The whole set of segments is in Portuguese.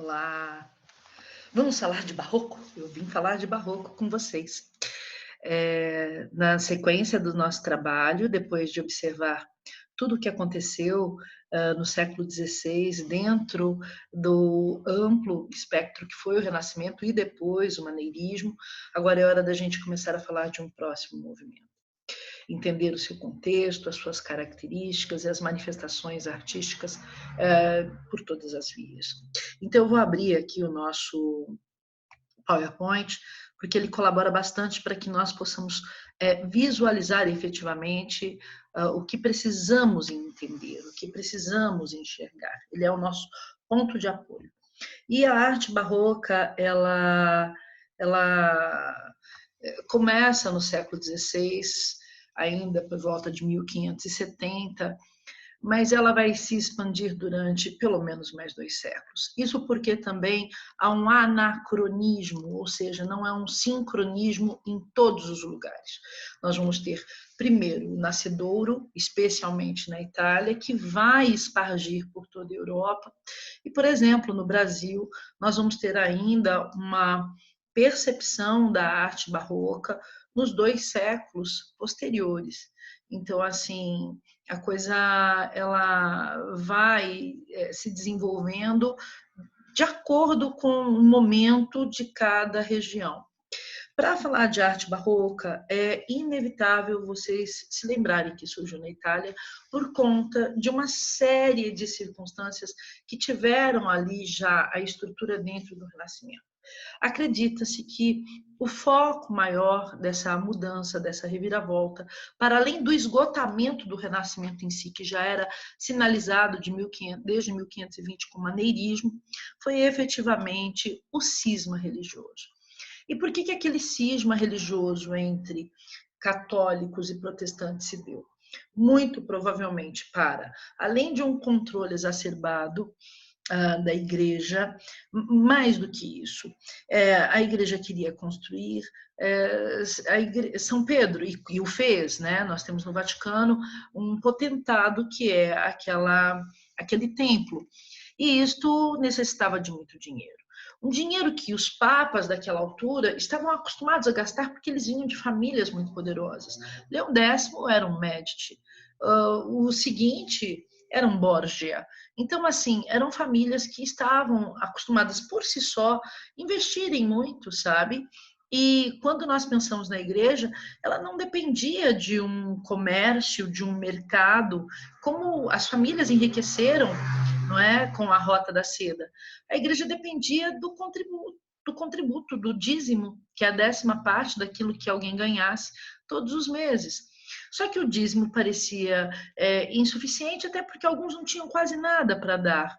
Olá, vamos falar de barroco? Eu vim falar de barroco com vocês. Na sequência do nosso trabalho, depois de observar tudo o que aconteceu no século XVI, dentro do amplo espectro que foi o Renascimento e depois o maneirismo, agora é hora da gente começar a falar de um próximo movimento. Entender o seu contexto, as suas características e as manifestações artísticas por todas as vias. Então, eu vou abrir aqui o nosso PowerPoint, porque ele colabora bastante para que nós possamos visualizar efetivamente o que precisamos entender, o que precisamos enxergar. Ele é o nosso ponto de apoio. E a arte barroca, ela começa no século XVI, ainda por volta de 1570, mas ela vai se expandir durante pelo menos mais 2 séculos. Isso porque também há um anacronismo, ou seja, não é um sincronismo em todos os lugares. Nós vamos ter, primeiro, o nascedouro, especialmente na Itália, que vai espargir por toda a Europa. E, por exemplo, no Brasil, nós vamos ter ainda uma percepção da arte barroca nos 2 séculos posteriores. Então, assim, a coisa ela vai se desenvolvendo de acordo com o momento de cada região. Para falar de arte barroca, é inevitável vocês se lembrarem que surgiu na Itália por conta de uma série de circunstâncias que tiveram ali já a estrutura dentro do Renascimento. Acredita-se que o foco maior dessa mudança, dessa reviravolta, para além do esgotamento do Renascimento em si, que já era sinalizado desde 1520 com o maneirismo, foi efetivamente o cisma religioso. E por que aquele cisma religioso entre católicos e protestantes se deu? Muito provavelmente para, além de um controle exacerbado da igreja, mais do que isso. A igreja queria construir, São Pedro, e o fez, né? Nós temos no Vaticano um potentado que é aquele templo, e isto necessitava de muito dinheiro. Um dinheiro que os papas daquela altura estavam acostumados a gastar porque eles vinham de famílias muito poderosas. Leão X era um Médici, o seguinte era um Borgia. Então, assim, eram famílias que estavam acostumadas por si só investirem muito, sabe? E quando nós pensamos na igreja, ela não dependia de um comércio, de um mercado, como as famílias enriqueceram, não é, com a Rota da Seda. A igreja dependia do contributo, do dízimo, que é a 10ª parte daquilo que alguém ganhasse todos os meses. Só que o dízimo parecia insuficiente, até porque alguns não tinham quase nada para dar.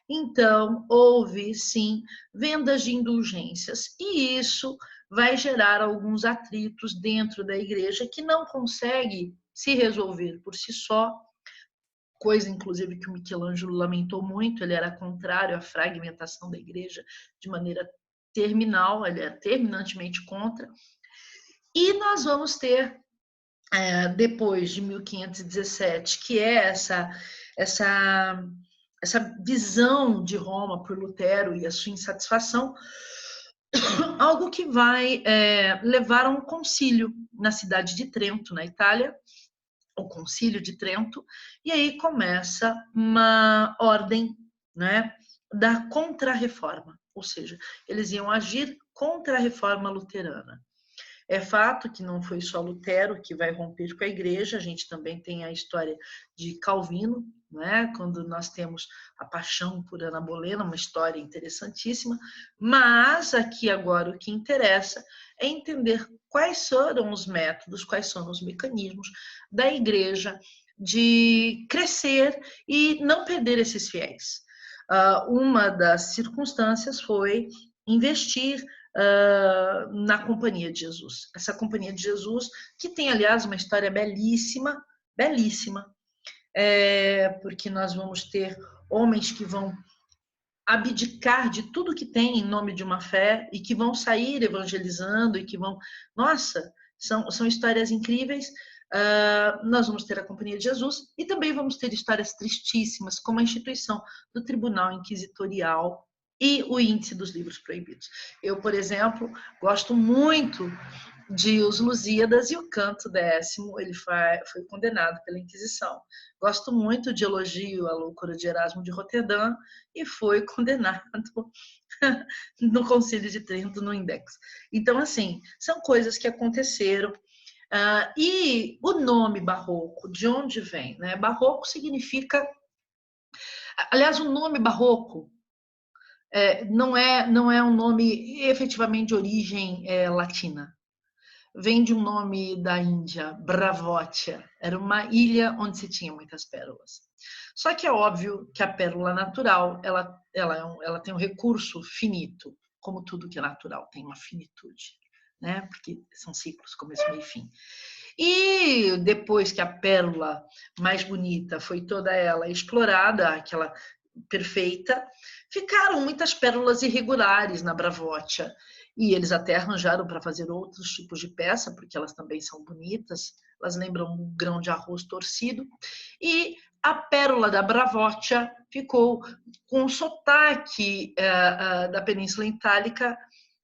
Então, houve, sim, vendas de indulgências, e isso vai gerar alguns atritos dentro da igreja que não consegue se resolver por si só, coisa, inclusive, que o Michelangelo lamentou muito. Ele era contrário à fragmentação da igreja de maneira terminal, ele é terminantemente contra. E nós vamos ter, depois de 1517, que é essa visão de Roma por Lutero e a sua insatisfação, algo que vai levar a um concílio na cidade de Trento, na Itália, o Concílio de Trento, e aí começa uma ordem, né, da Contra-Reforma, ou seja, eles iam agir contra a reforma luterana. É fato que não foi só Lutero que vai romper com a igreja, a gente também tem a história de Calvino, né? Quando nós temos a paixão por Ana Bolena, uma história interessantíssima, mas aqui agora o que interessa é entender quais foram os métodos, quais foram os mecanismos da igreja de crescer e não perder esses fiéis. Uma das circunstâncias foi investir na Companhia de Jesus. Essa Companhia de Jesus, que tem, aliás, uma história belíssima, belíssima, porque nós vamos ter homens que vão abdicar de tudo que tem em nome de uma fé e que vão sair evangelizando e que vão... Nossa, são histórias incríveis. Nós vamos ter a Companhia de Jesus e também vamos ter histórias tristíssimas, como a instituição do Tribunal Inquisitorial e o índice dos livros proibidos. Eu, por exemplo, gosto muito de Os Lusíadas e o Canto Décimo, ele foi condenado pela Inquisição. Gosto muito de Elogio à Loucura de Erasmo de Roterdã e foi condenado no Concílio de Trento, no Index. Então, assim, são coisas que aconteceram. E o nome barroco, de onde vem? Né? Barroco significa... Aliás, o nome barroco não é um nome efetivamente de origem latina. Vem de um nome da Índia, Bravotia. Era uma ilha onde se tinha muitas pérolas. Só que é óbvio que a pérola natural ela tem um recurso finito, como tudo que é natural tem uma finitude, né? Porque são ciclos, começo, meio e fim. E depois que a pérola mais bonita foi toda ela explorada, aquela perfeita, ficaram muitas pérolas irregulares na Bravotia. E eles até arranjaram para fazer outros tipos de peça, porque elas também são bonitas, elas lembram um grão de arroz torcido. E a pérola da Bravotia ficou com o sotaque da Península Itálica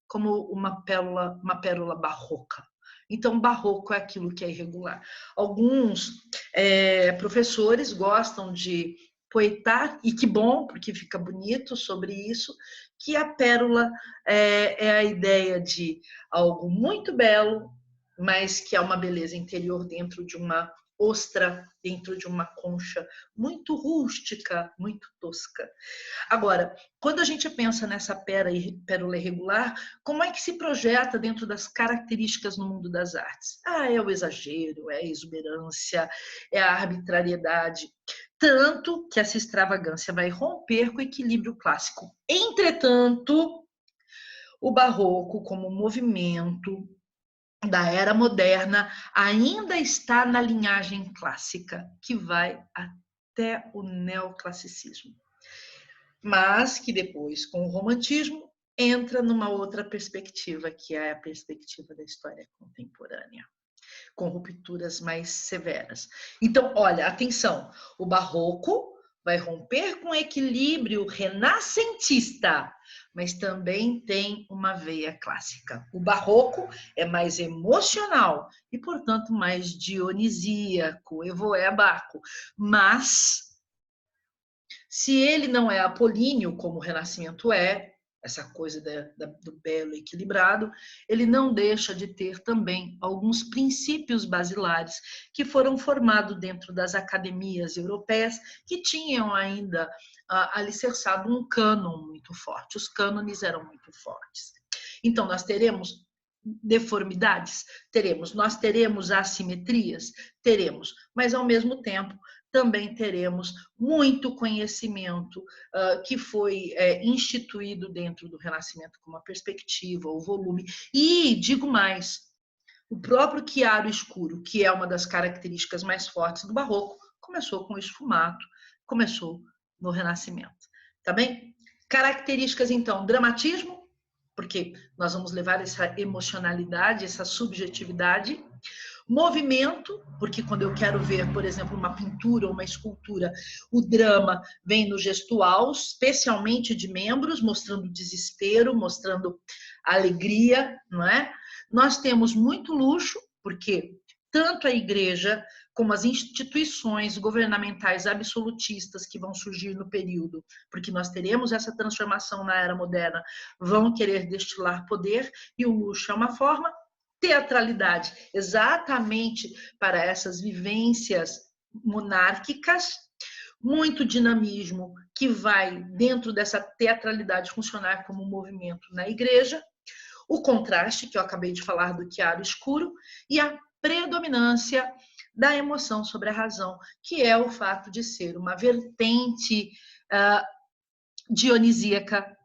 como uma pérola barroca. Então, barroco é aquilo que é irregular. Alguns professores gostam de poetar, e que bom, porque fica bonito sobre isso, que a pérola é a ideia de algo muito belo, mas que é uma beleza interior dentro de uma ostra, dentro de uma concha muito rústica, muito tosca. Agora, quando a gente pensa nessa pérola irregular, como é que se projeta dentro das características no mundo das artes? É o exagero, é a exuberância, é a arbitrariedade. Tanto que essa extravagância vai romper com o equilíbrio clássico. Entretanto, o barroco, como movimento da era moderna, ainda está na linhagem clássica, que vai até o neoclassicismo. Mas que depois, com o romantismo, entra numa outra perspectiva, que é a perspectiva da história contemporânea, com rupturas mais severas. Então, olha, atenção, o barroco vai romper com o equilíbrio renascentista, mas também tem uma veia clássica. O barroco é mais emocional e, portanto, mais dionisíaco, evoé Baco, mas se ele não é apolíneo, como o Renascimento essa coisa do belo equilibrado, ele não deixa de ter também alguns princípios basilares que foram formados dentro das academias europeias, que tinham ainda alicerçado um cânon muito forte. Os cânones eram muito fortes. Então, nós teremos deformidades? Teremos. Nós teremos assimetrias? Teremos. Mas, ao mesmo tempo, também teremos muito conhecimento que foi instituído dentro do Renascimento com uma perspectiva, o volume. E, digo mais, o próprio chiaro escuro, que é uma das características mais fortes do Barroco, começou com o esfumato, começou no Renascimento. Tá bem? Características, então, dramatismo, porque nós vamos levar essa emocionalidade, essa subjetividade. Movimento, porque quando eu quero ver, por exemplo, uma pintura ou uma escultura, o drama vem no gestual, especialmente de membros, mostrando desespero, mostrando alegria, não é? Nós temos muito luxo, porque tanto a igreja como as instituições governamentais absolutistas que vão surgir no período, porque nós teremos essa transformação na era moderna, vão querer destilar poder, e o luxo é uma forma. Teatralidade, exatamente para essas vivências monárquicas, muito dinamismo que vai, dentro dessa teatralidade, funcionar como um movimento na igreja, o contraste, que eu acabei de falar do chiaro escuro, e a predominância da emoção sobre a razão, que é o fato de ser uma vertente dionisíaca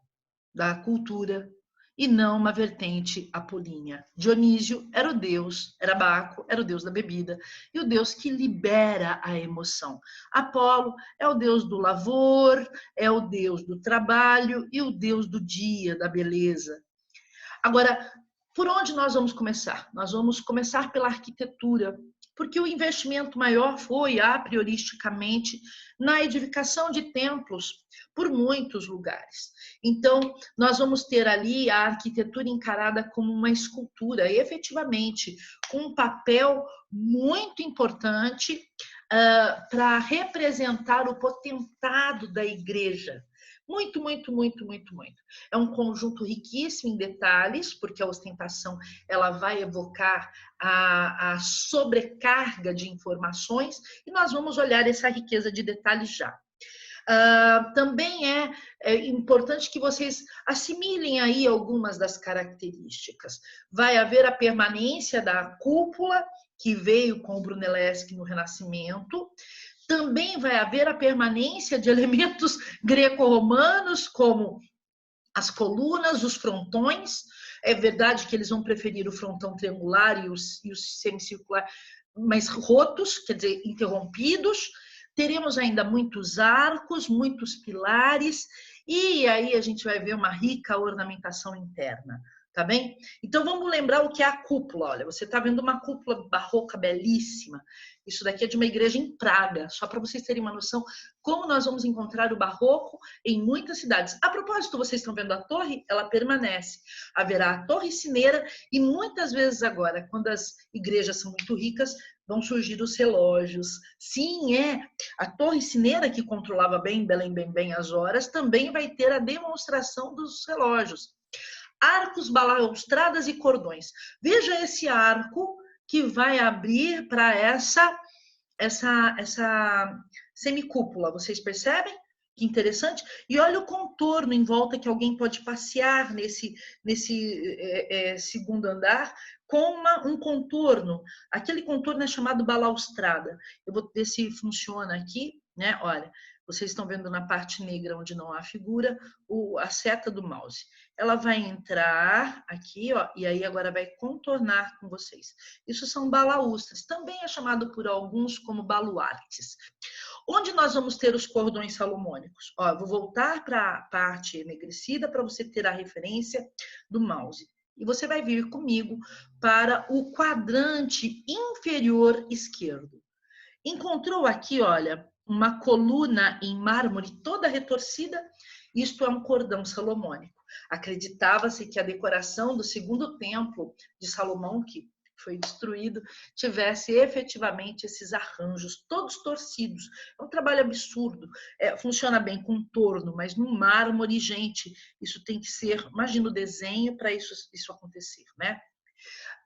da cultura, e não uma vertente apolínea. Dionísio era o deus, era Baco, era o deus da bebida, e o deus que libera a emoção. Apolo é o deus do lavor, é o deus do trabalho e o deus do dia, da beleza. Agora, por onde nós vamos começar? Nós vamos começar pela arquitetura, porque o investimento maior foi, a prioristicamente, na edificação de templos por muitos lugares. Então, nós vamos ter ali a arquitetura encarada como uma escultura, efetivamente, com um papel muito importante para representar o potentado da igreja. Muito, muito, muito, muito, muito. É um conjunto riquíssimo em detalhes, porque a ostentação ela vai evocar a sobrecarga de informações, e nós vamos olhar essa riqueza de detalhes já. Também é importante que vocês assimilem aí algumas das características. Vai haver a permanência da cúpula, que veio com o Brunelleschi no Renascimento. Também vai haver a permanência de elementos greco-romanos, como as colunas, os frontões. É verdade que eles vão preferir o frontão triangular e o semicircular mais rotos, quer dizer, interrompidos. Teremos ainda muitos arcos, muitos pilares, e aí a gente vai ver uma rica ornamentação interna, tá bem? Então vamos lembrar o que é a cúpula. Olha, você está vendo uma cúpula barroca belíssima. Isso daqui é de uma igreja em Praga, só para vocês terem uma noção como nós vamos encontrar o barroco em muitas cidades. A propósito, vocês estão vendo a torre? Ela permanece. Haverá a torre sineira e muitas vezes agora, quando as igrejas são muito ricas, vão surgir os relógios. Sim, a torre sineira, que controlava bem as horas, também vai ter a demonstração dos relógios. Arcos, balaustradas e cordões. Veja esse arco que vai abrir para essa semicúpula. Vocês percebem? Que interessante. E olha o contorno em volta que alguém pode passear nesse segundo andar com um contorno. Aquele contorno é chamado balaustrada. Eu vou ver se funciona aqui, né? Olha, vocês estão vendo na parte negra onde não há figura a seta do mouse. Ela vai entrar aqui, ó, e aí agora vai contornar com vocês. Isso são balaústres, também é chamado por alguns como baluartes. Onde nós vamos ter os cordões salomônicos? Ó, eu vou voltar para a parte enegrecida para você ter a referência do mouse. E você vai vir comigo para o quadrante inferior esquerdo. Encontrou aqui, olha, uma coluna em mármore toda retorcida? Isto é um cordão salomônico. Acreditava-se que a decoração do segundo templo de Salomão, que foi destruído, tivesse efetivamente esses arranjos todos torcidos. É um trabalho absurdo. Funciona bem com torno, mas no mármore, gente, isso tem que ser, imagina o desenho para isso acontecer, né?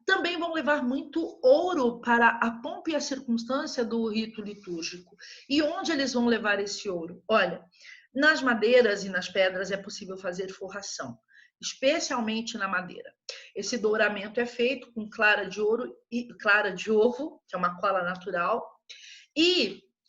Também vão levar muito ouro para a pompa e a circunstância do rito litúrgico. E onde eles vão levar esse ouro? Olha, nas madeiras e nas pedras é possível fazer forração, especialmente na madeira. Esse douramento é feito com clara de ouro e clara de ovo, que é uma cola natural,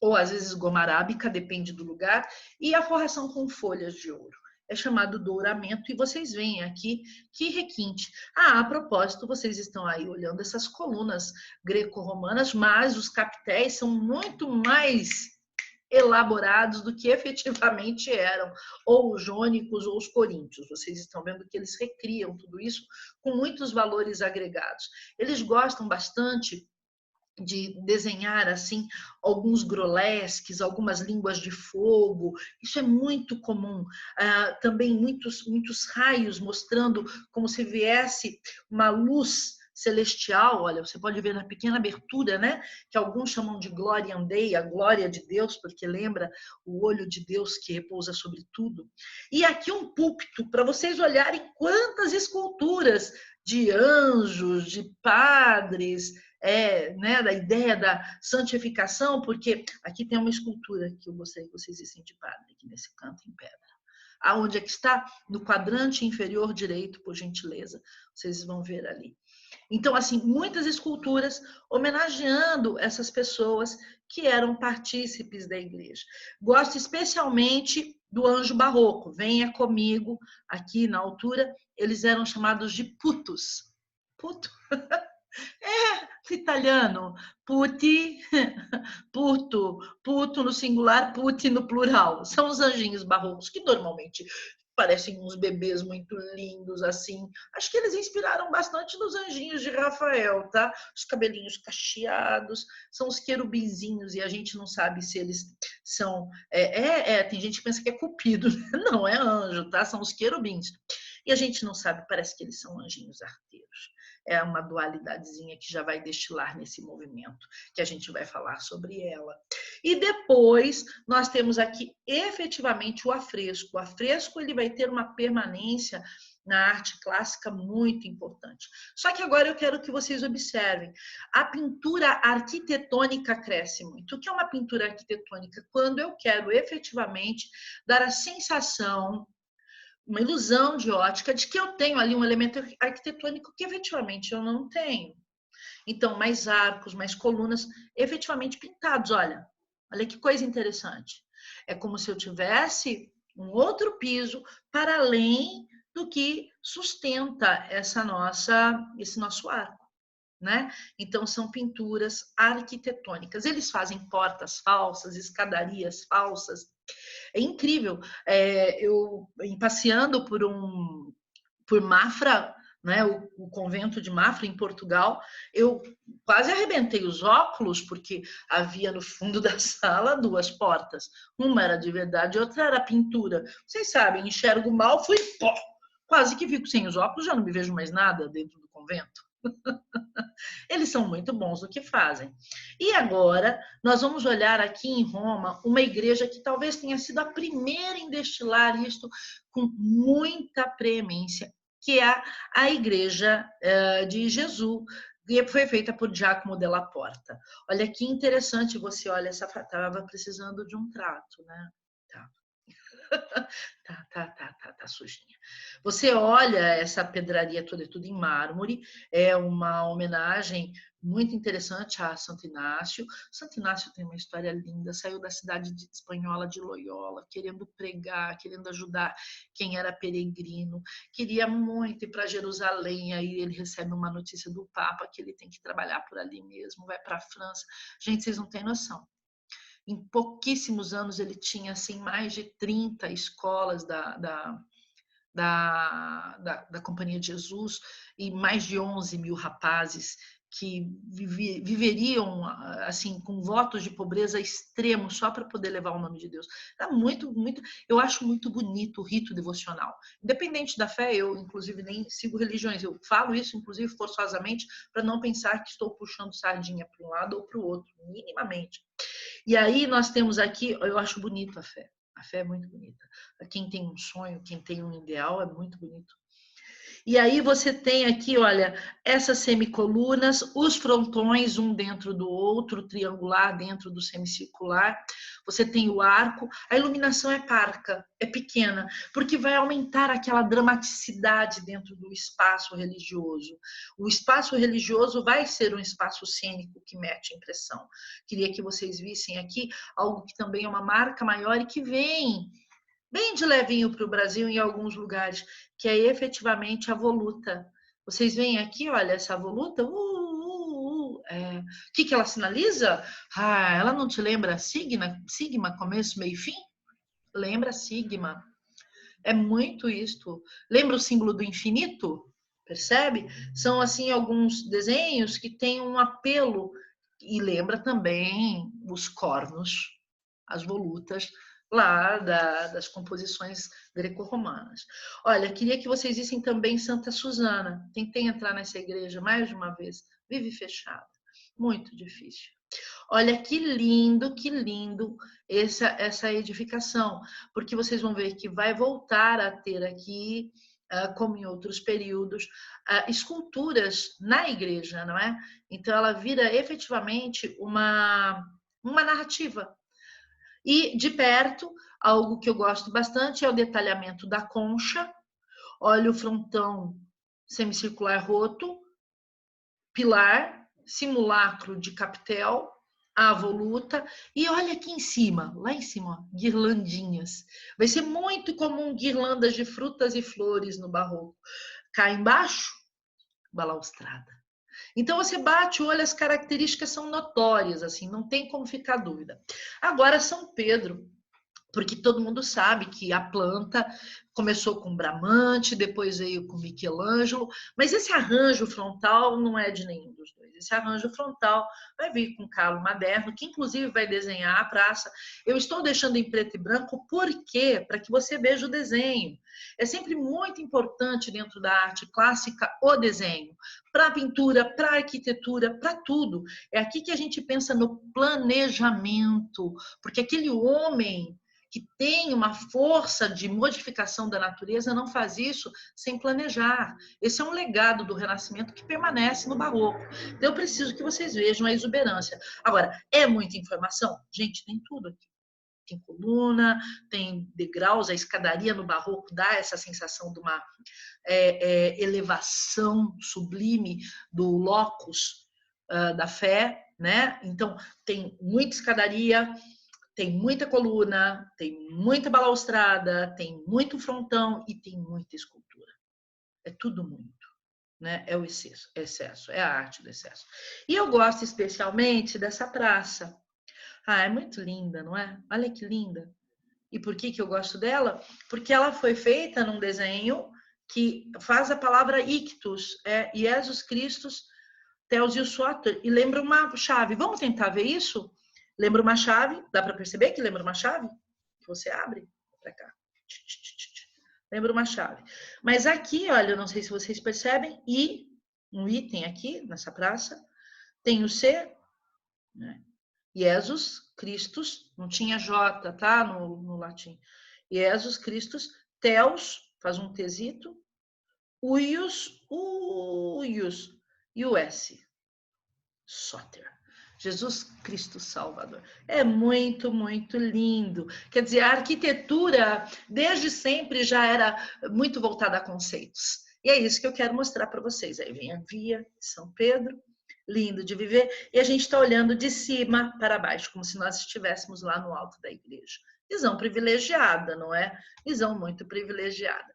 ou às vezes goma arábica, depende do lugar, e a forração com folhas de ouro. É chamado douramento, e vocês veem aqui que requinte. A propósito, vocês estão aí olhando essas colunas greco-romanas, mas os capitéis são muito mais elaborados do que efetivamente eram, ou os jônicos ou os coríntios. Vocês estão vendo que eles recriam tudo isso com muitos valores agregados. Eles gostam bastante de desenhar assim alguns grolesques, algumas línguas de fogo. Isso é muito comum. Também muitos raios mostrando como se viesse uma luz celestial. Olha, você pode ver na pequena abertura, né, que alguns chamam de Gloriam Dei, a glória de Deus, porque lembra o olho de Deus que repousa sobre tudo. E aqui um púlpito para vocês olharem quantas esculturas de anjos, de padres, né, da ideia da santificação, porque aqui tem uma escultura que eu gostaria que vocês vissem de padre, aqui nesse canto em pedra. Aonde é que está? No quadrante inferior direito, por gentileza. Vocês vão ver ali. Então, assim, muitas esculturas homenageando essas pessoas que eram partícipes da igreja. Gosto especialmente do anjo barroco. Venha comigo aqui na altura. Eles eram chamados de putos. Puto. Italiano, putti, puto no singular, putti no plural. São os anjinhos barrocos que normalmente parecem uns bebês muito lindos, assim. Acho que eles inspiraram bastante nos anjinhos de Rafael, tá? Os cabelinhos cacheados, são os querubinzinhos, e a gente não sabe se eles são... tem gente que pensa que é cupido, né? Não, é anjo, tá? São os querubins. E a gente não sabe, parece que eles são anjinhos arteiros. É uma dualidadezinha que já vai destilar nesse movimento, que a gente vai falar sobre ela. E depois nós temos aqui efetivamente o afresco. O afresco ele vai ter uma permanência na arte clássica muito importante. Só que agora eu quero que vocês observem. A pintura arquitetônica cresce muito. O que é uma pintura arquitetônica? Quando eu quero efetivamente dar a sensação, uma ilusão de ótica de que eu tenho ali um elemento arquitetônico que efetivamente eu não tenho. Então, mais arcos, mais colunas efetivamente pintados. Olha que coisa interessante. É como se eu tivesse um outro piso para além do que sustenta esse nosso arco. Né? Então, são pinturas arquitetônicas. Eles fazem portas falsas, escadarias falsas. É incrível. Eu, passeando por Mafra, né, o convento de Mafra, em Portugal, eu quase arrebentei os óculos, porque havia no fundo da sala 2 portas. Uma era de verdade, outra era pintura. Vocês sabem, enxergo mal, fui pó. Quase que fico sem os óculos, já não me vejo mais nada dentro do convento. Eles são muito bons no que fazem. E agora, nós vamos olhar aqui em Roma uma igreja que talvez tenha sido a primeira em destilar isto com muita preemência, que é a igreja de Jesus, que foi feita por Giacomo della Porta. Olha que interessante, você olha, essa estava precisando de um trato, né? Tá sujinha. Você olha essa pedraria toda, é tudo em mármore, é uma homenagem muito interessante a Santo Inácio. Santo Inácio tem uma história linda, saiu da cidade espanhola de Loyola, querendo pregar, querendo ajudar quem era peregrino, queria muito ir para Jerusalém, aí ele recebe uma notícia do Papa que ele tem que trabalhar por ali mesmo, vai para a França. Gente, vocês não têm noção. Em pouquíssimos anos ele tinha assim, mais de 30 escolas da Companhia de Jesus e mais de 11 mil rapazes que viveriam assim com votos de pobreza extremo só para poder levar o nome de Deus. Era muito, eu acho muito bonito o rito devocional. Independente da fé, eu inclusive nem sigo religiões, eu falo isso inclusive forçosamente para não pensar que estou puxando sardinha para um lado ou para o outro, minimamente. E aí nós temos aqui, eu acho bonito a fé. A fé é muito bonita. Quem tem um sonho, quem tem um ideal, é muito bonito. E aí você tem aqui, olha, essas semicolunas, os frontões, um dentro do outro, triangular dentro do semicircular. Você tem o arco. A iluminação é parca, é pequena, porque vai aumentar aquela dramaticidade dentro do espaço religioso. O espaço religioso vai ser um espaço cênico que mete impressão. Queria que vocês vissem aqui algo que também é uma marca maior e que vem bem de levinho para o Brasil em alguns lugares, que é efetivamente a voluta. Vocês veem aqui, olha, essa voluta, o que ela sinaliza? Ela não te lembra sigma, começo, meio e fim? Lembra sigma. É muito isto. Lembra o símbolo do infinito? Percebe? São, assim, alguns desenhos que têm um apelo e lembra também os cornos, as volutas, lá das composições greco-romanas. Olha, queria que vocês vissem também Santa Susana. Tentei entrar nessa igreja mais de uma vez. Vive fechada. Muito difícil. Olha que lindo essa edificação, porque vocês vão ver que vai voltar a ter aqui, como em outros períodos, esculturas na igreja, não é? Então ela vira efetivamente uma narrativa. E de perto, algo que eu gosto bastante é o detalhamento da concha. Olha o frontão semicircular roto, pilar, simulacro de capitel, a voluta, e olha aqui em cima, lá em cima, ó, guirlandinhas. Vai ser muito comum guirlandas de frutas e flores no barroco. Cá embaixo, balaustrada. Então você bate o olho, as características são notórias, assim, não tem como ficar dúvida. Agora São Pedro porque todo mundo sabe que a planta começou com Bramante, depois veio com Michelangelo, mas esse arranjo frontal não é de nenhum dos dois. Esse arranjo frontal vai vir com Carlo Maderno, que inclusive vai desenhar a praça. Eu estou deixando em preto e branco, por quê? Para que você veja o desenho. É sempre muito importante dentro da arte clássica o desenho, para a pintura, para a arquitetura, para tudo. É aqui que a gente pensa no planejamento, porque aquele homem que tem uma força de modificação da natureza não faz isso sem planejar. Esse é um legado do Renascimento que permanece no Barroco. Então, eu preciso que vocês vejam a exuberância. Agora, é muita informação? Gente, tem tudo aqui. Tem coluna, tem degraus, a escadaria no Barroco dá essa sensação de uma elevação sublime do locus da fé, né? Então, tem muita escadaria, tem muita coluna, tem muita balaustrada, tem muito frontão e tem muita escultura. É tudo muito, né? É o excesso, é a arte do excesso. E eu gosto especialmente dessa praça. Ah, é muito linda, não é? Olha que linda. E por que eu gosto dela? Porque ela foi feita num desenho que faz a palavra ictus, Jesus Christus, Theos e Soter, e lembra uma chave. Vamos tentar ver isso? Lembra uma chave? Dá para perceber que lembra uma chave? Que você abre para cá. Lembra uma chave. Mas aqui, olha, eu não sei se vocês percebem, e um item aqui nessa praça tem o C, né? Jesus Christus, não tinha J, tá? No latim. Jesus Christus, Theos, faz um Tzito, Uius, e o S. Soter. Jesus Cristo Salvador. É muito, muito lindo. Quer dizer, a arquitetura desde sempre já era muito voltada a conceitos. E é isso que eu quero mostrar para vocês. Aí vem a Via de São Pedro, lindo de viver, e a gente está olhando de cima para baixo, como se nós estivéssemos lá no alto da igreja. Visão privilegiada, não é? Visão muito privilegiada.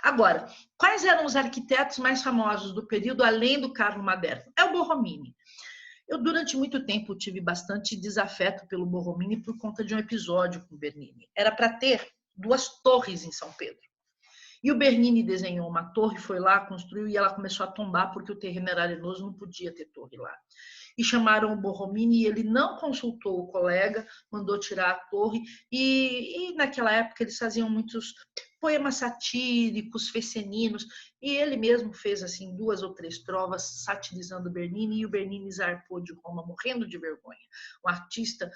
Agora, quais eram os arquitetos mais famosos do período, além do Carlo Maderno? É o Borromini. Eu, durante muito tempo, tive bastante desafeto pelo Borromini por conta de um episódio com o Bernini. Era para ter 2 torres em São Pedro. E o Bernini desenhou uma torre, foi lá, construiu, e ela começou a tombar porque o terreno era arenoso, não podia ter torre lá. E chamaram o Borromini, e ele não consultou o colega, mandou tirar a torre, e naquela época eles faziam muitos poemas satíricos, feceninos, e ele mesmo fez assim 2 ou 3 trovas satirizando o Bernini, e o Bernini zarpou de Roma morrendo de vergonha. Um artista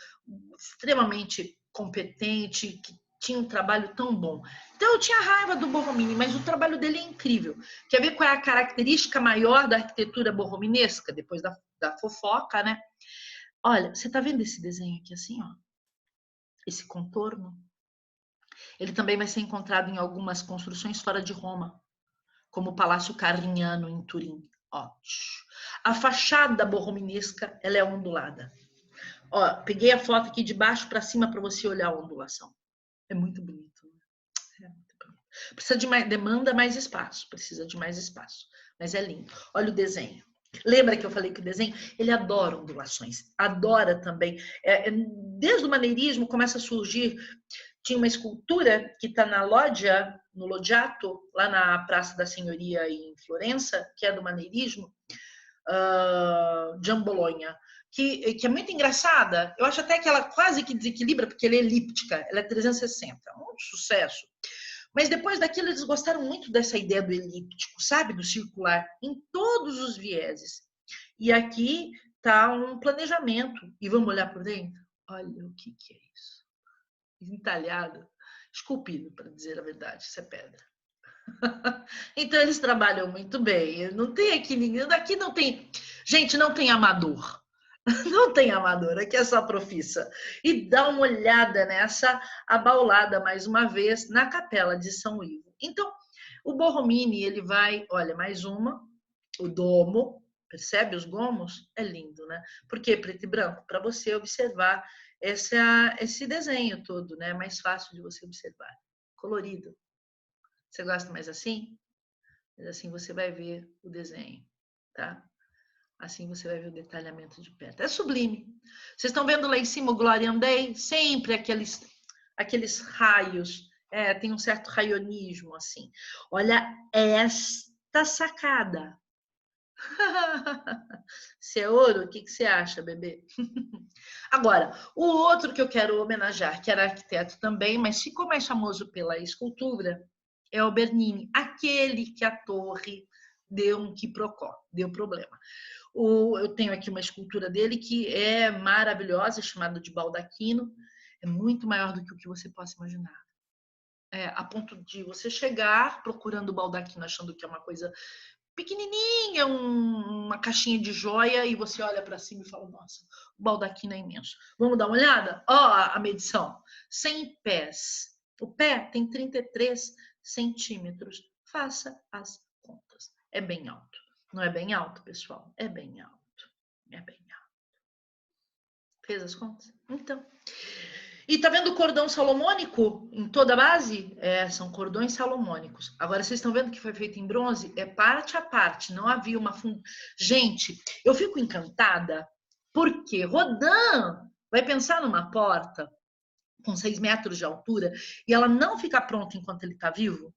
extremamente competente, que tinha um trabalho tão bom. Então eu tinha raiva do Borromini, mas o trabalho dele é incrível. Quer ver qual é a característica maior da arquitetura borrominesca, depois da fofoca, né? Olha, você tá vendo esse desenho aqui assim, ó? Esse contorno? Ele também vai ser encontrado em algumas construções fora de Roma, como o Palácio Carniano em Turim. Ó, a fachada borrominesca, ela é ondulada. Ó, peguei a foto aqui de baixo para cima para você olhar a ondulação. É muito bonito. É muito bonito. Precisa de mais, demanda mais espaço, precisa de mais espaço, mas é lindo. Olha o desenho. Lembra que eu falei que o desenho, ele adora ondulações, adora também. Desde o maneirismo começa a surgir, tinha uma escultura que está na Loggia, no Loggiato, lá na Praça da Senhoria em Florença, que é do maneirismo, de Bologna, que é muito engraçada. Eu acho até que ela quase que desequilibra, porque ela é elíptica, ela é 360, um sucesso. Mas depois daquilo eles gostaram muito dessa ideia do elíptico, sabe? Do circular, em todos os vieses. E aqui está um planejamento. E vamos olhar por dentro? Olha o que é isso. Entalhado, esculpido, para dizer a verdade, isso é pedra. Então eles trabalham muito bem. Não tem aqui ninguém. Aqui não tem. Gente, não tem amador. Não tem amador, aqui é só profissa. E dá uma olhada nessa abaulada, mais uma vez, na Capela de São Ivo. Então, o Borromini, ele vai, olha, mais uma, o domo, percebe os gomos? É lindo, né? Por que preto e branco? Para você observar esse desenho todo, né? É mais fácil de você observar. Colorido. Você gosta mais assim? Mas assim você vai ver o desenho, tá? Assim você vai ver o detalhamento de perto. É sublime. Vocês estão vendo lá em cima o Gloriam Dei? Sempre aqueles aqueles raios, tem um certo raionismo, assim. Olha esta sacada. Se é ouro, o que você acha, bebê? Agora, o outro que eu quero homenagear, que era arquiteto também, mas ficou mais famoso pela escultura, é o Bernini, aquele que a torre deu um quiprocó, deu problema. Eu tenho aqui uma escultura dele que é maravilhosa, chamada de baldaquino, é muito maior do que o que você possa imaginar. A ponto de você chegar procurando o baldaquino, achando que é uma coisa pequenininha, uma caixinha de joia, e você olha para cima e fala, nossa, o baldaquino é imenso. Vamos dar uma olhada? Ó, a medição. 100 pés. O pé tem 33 centímetros. Faça as contas. É bem alto. Não é bem alto, pessoal? É bem alto. É bem alto. Fez as contas? Então... E tá vendo o cordão salomônico em toda a base? São cordões salomônicos. Agora, vocês estão vendo que foi feito em bronze? É parte a parte, não havia uma... Gente, eu fico encantada porque Rodin vai pensar numa porta com 6 metros de altura e ela não fica pronta enquanto ele está vivo,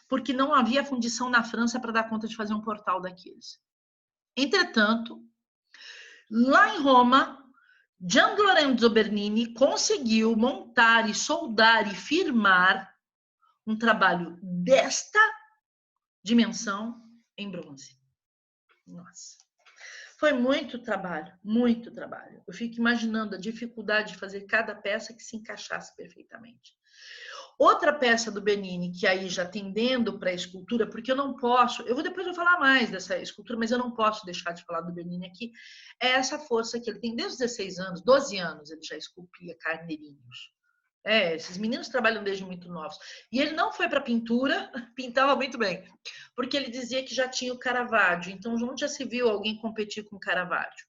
porque não havia fundição na França para dar conta de fazer um portal daqueles. Entretanto, lá em Roma, Gian Lorenzo Bernini conseguiu montar e soldar e firmar um trabalho desta dimensão em bronze. Nossa, foi muito trabalho, muito trabalho. Eu fico imaginando a dificuldade de fazer cada peça que se encaixasse perfeitamente. Outra peça do Bernini, que aí já tendendo para a escultura, porque eu não posso, depois vou falar mais dessa escultura, mas eu não posso deixar de falar do Bernini aqui, é essa força que ele tem desde os 16 anos, 12 anos, ele já esculpia carneirinhos. Esses meninos trabalham desde muito novos. E ele não foi para pintura, pintava muito bem, porque ele dizia que já tinha o Caravaggio, então onde já se viu alguém competir com o Caravaggio?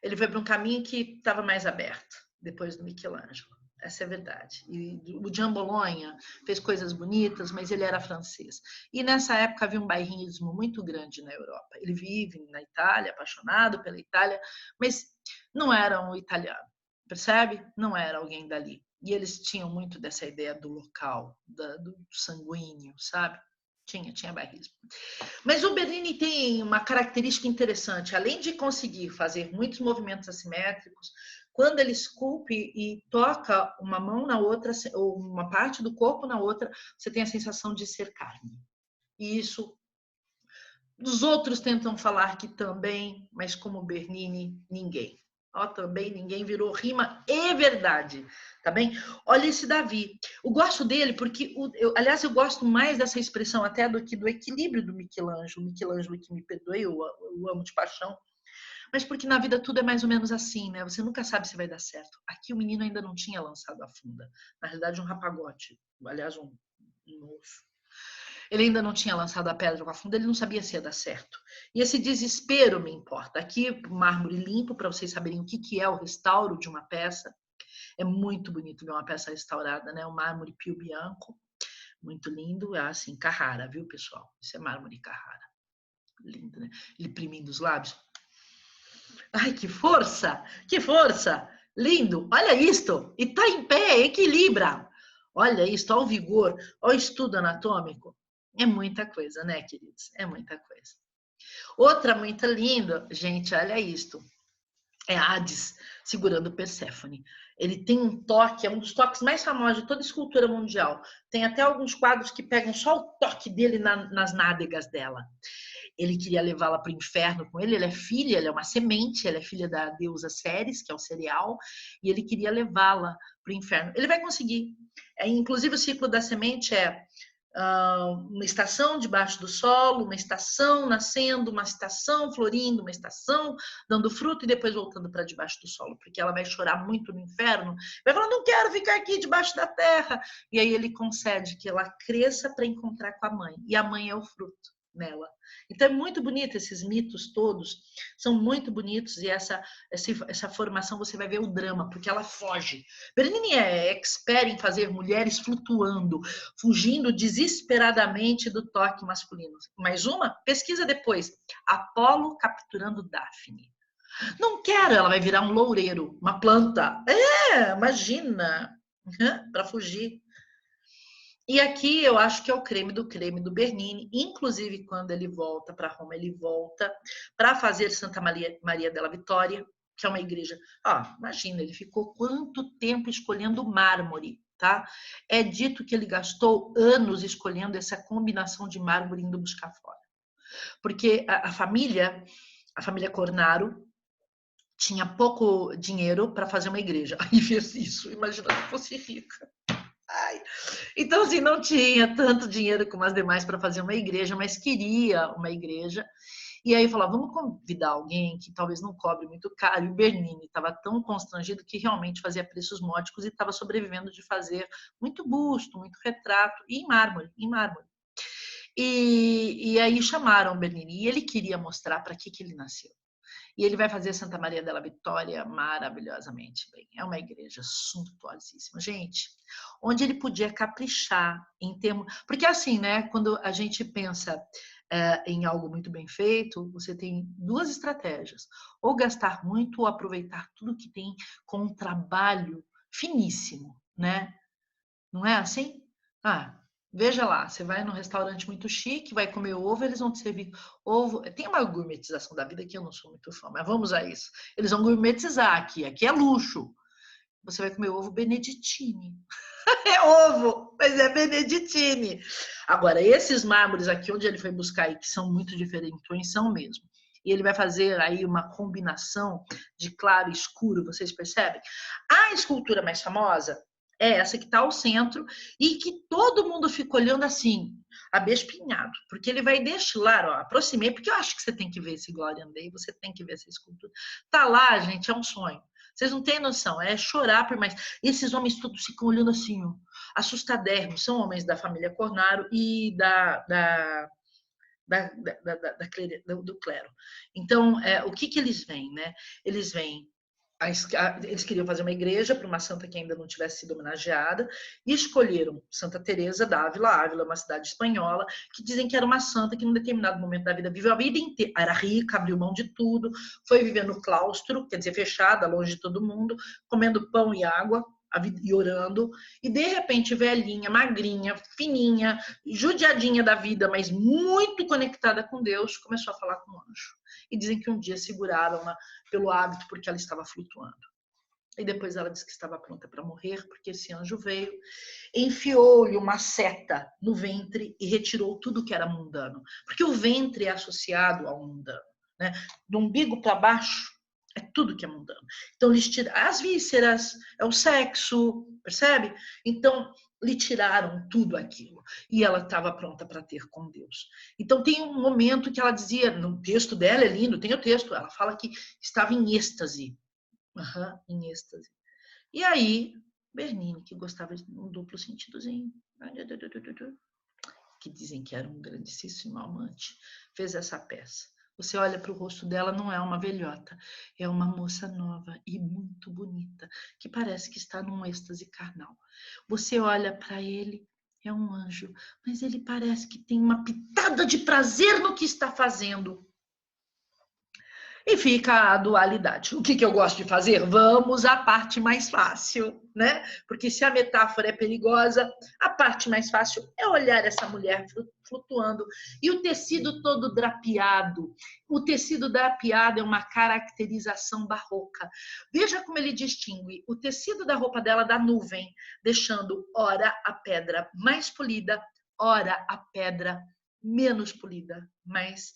Ele foi para um caminho que estava mais aberto, depois do Michelangelo. Essa é a verdade. E o Gian Bologna fez coisas bonitas, mas ele era francês. E nessa época havia um bairrismo muito grande na Europa. Ele vive na Itália, apaixonado pela Itália, mas não era um italiano, percebe? Não era alguém dali. E eles tinham muito dessa ideia do local, do sanguíneo, sabe? Tinha bairrismo. Mas o Bernini tem uma característica interessante. Além de conseguir fazer muitos movimentos assimétricos, quando ele esculpe e toca uma mão na outra, ou uma parte do corpo na outra, você tem a sensação de ser carne. E isso, os outros tentam falar que também, mas como Bernini, ninguém. Também ninguém, virou rima e verdade, tá bem? Olha esse Davi. Eu gosto dele porque, aliás, eu gosto mais dessa expressão até do que do equilíbrio do Michelangelo. Michelangelo, que me perdoe, eu amo de paixão. Mas porque na vida tudo é mais ou menos assim, né? Você nunca sabe se vai dar certo. Aqui o menino ainda não tinha lançado a funda. Na realidade, um rapagote. Aliás, um osso. Ele ainda não tinha lançado a pedra com a funda, ele não sabia se ia dar certo. E esse desespero me importa. Aqui, mármore limpo, para vocês saberem o que é o restauro de uma peça. É muito bonito ver uma peça restaurada, né? O mármore Pio Bianco, muito lindo. É assim, Carrara, viu, pessoal? Isso é mármore Carrara. Lindo, né? Ele primindo os lábios. Ai, que força! Que força! Lindo! Olha isto! E tá em pé, equilibra! Olha isto, olha o vigor, olha o estudo anatômico. É muita coisa, né, queridos? É muita coisa. Outra muito linda, gente, olha isto. É Hades segurando Perséfone. Ele tem um toque, é um dos toques mais famosos de toda escultura mundial. Tem até alguns quadros que pegam só o toque dele nas nádegas dela. Ele queria levá-la para o inferno com ele. Ele é filha, ele é uma semente, ela é filha da deusa Ceres, que é o cereal, e ele queria levá-la para o inferno. Ele vai conseguir. Inclusive, o ciclo da semente é uma estação debaixo do solo, uma estação nascendo, uma estação florindo, uma estação dando fruto e depois voltando para debaixo do solo, porque ela vai chorar muito no inferno, vai falar, não quero ficar aqui debaixo da terra, e aí ele concede que ela cresça para encontrar com a mãe, e a mãe é o fruto nela. Então é muito bonito, esses mitos todos são muito bonitos, e essa formação você vai ver o drama, porque ela foge. Bernini é expert em fazer mulheres flutuando, fugindo desesperadamente do toque masculino. Mais uma, pesquisa depois, Apolo capturando Daphne. Não quero, ela vai virar um loureiro, uma planta. Imagina, para fugir. E aqui eu acho que é o creme do Bernini. Inclusive, quando ele volta para Roma, ele volta para fazer Santa Maria della Vittoria, que é uma igreja. Imagina, ele ficou quanto tempo escolhendo mármore, tá? É dito que ele gastou anos escolhendo essa combinação de mármore indo buscar fora. Porque a família Cornaro tinha pouco dinheiro para fazer uma igreja. Aí fez isso, imagina se fosse rica. Então, assim, não tinha tanto dinheiro como as demais para fazer uma igreja, mas queria uma igreja. E aí falou, vamos convidar alguém que talvez não cobre muito caro. E o Bernini estava tão constrangido que realmente fazia preços módicos e estava sobrevivendo de fazer muito busto, muito retrato, e em mármore. E aí chamaram o Bernini e ele queria mostrar para que ele nasceu. E ele vai fazer Santa Maria della Vittoria maravilhosamente bem. É uma igreja suntuosíssima. Gente, onde ele podia caprichar em termos... Porque assim, né? Quando a gente pensa em algo muito bem feito, você tem duas estratégias. Ou gastar muito ou aproveitar tudo que tem com um trabalho finíssimo, né? Não é assim? Veja lá, você vai num restaurante muito chique, vai comer ovo, eles vão te servir ovo. Tem uma gourmetização da vida que eu não sou muito fã, mas vamos a isso. Eles vão gourmetizar aqui é luxo. Você vai comer ovo Benedictine. É ovo, mas é Benedictine. Agora, esses mármores aqui, onde ele foi buscar aí, que são muito diferentões, são mesmo. E ele vai fazer aí uma combinação de claro e escuro, vocês percebem? A escultura mais famosa é essa que está ao centro e que todo mundo fica olhando assim, abespinhado, porque ele vai destilar, aproximei, porque eu acho que você tem que ver esse Gloria Dei, você tem que ver essa escultura. Tá lá, gente, é um sonho. Vocês não têm noção, é chorar por mais. Esses homens todos ficam olhando assim, assustadérrimos, são homens da família Cornaro e do clero. Então, o que eles veem, né? Eles veem eles queriam fazer uma igreja para uma santa que ainda não tivesse sido homenageada e escolheram Santa Teresa d'Ávila. Ávila é uma cidade espanhola que dizem que era uma santa que, num determinado momento da vida, viveu a vida inteira, era rica, abriu mão de tudo, foi viver no claustro, quer dizer, fechada, longe de todo mundo, comendo pão e água e orando, e de repente velhinha, magrinha, fininha, judiadinha da vida, mas muito conectada com Deus, começou a falar com o anjo. E dizem que um dia seguraram-na pelo hábito porque ela estava flutuando. E depois ela disse que estava pronta para morrer, porque esse anjo veio, enfiou-lhe uma seta no ventre e retirou tudo que era mundano. Porque o ventre é associado ao mundano, né? Do umbigo para baixo é tudo que é mundano. Então, lhes tiraram as vísceras, é o sexo, percebe? Então, lhe tiraram tudo aquilo. E ela estava pronta para ter com Deus. Então, tem um momento que ela dizia, no texto dela, é lindo, tem o texto, ela fala que estava em êxtase. Em êxtase. E aí, Bernini, que gostava de um duplo sentidozinho, que dizem que era um grandíssimo amante, fez essa peça. Você olha para o rosto dela, não é uma velhota, é uma moça nova e muito bonita, que parece que está num êxtase carnal. Você olha para ele, é um anjo, mas ele parece que tem uma pitada de prazer no que está fazendo. E fica a dualidade. O que eu gosto de fazer? Vamos à parte mais fácil, né? Porque se a metáfora é perigosa, a parte mais fácil é olhar essa mulher flutuando e o tecido todo drapeado. O tecido drapeado é uma caracterização barroca. Veja como ele distingue o tecido da roupa dela da nuvem, deixando ora a pedra mais polida, ora a pedra menos polida, mais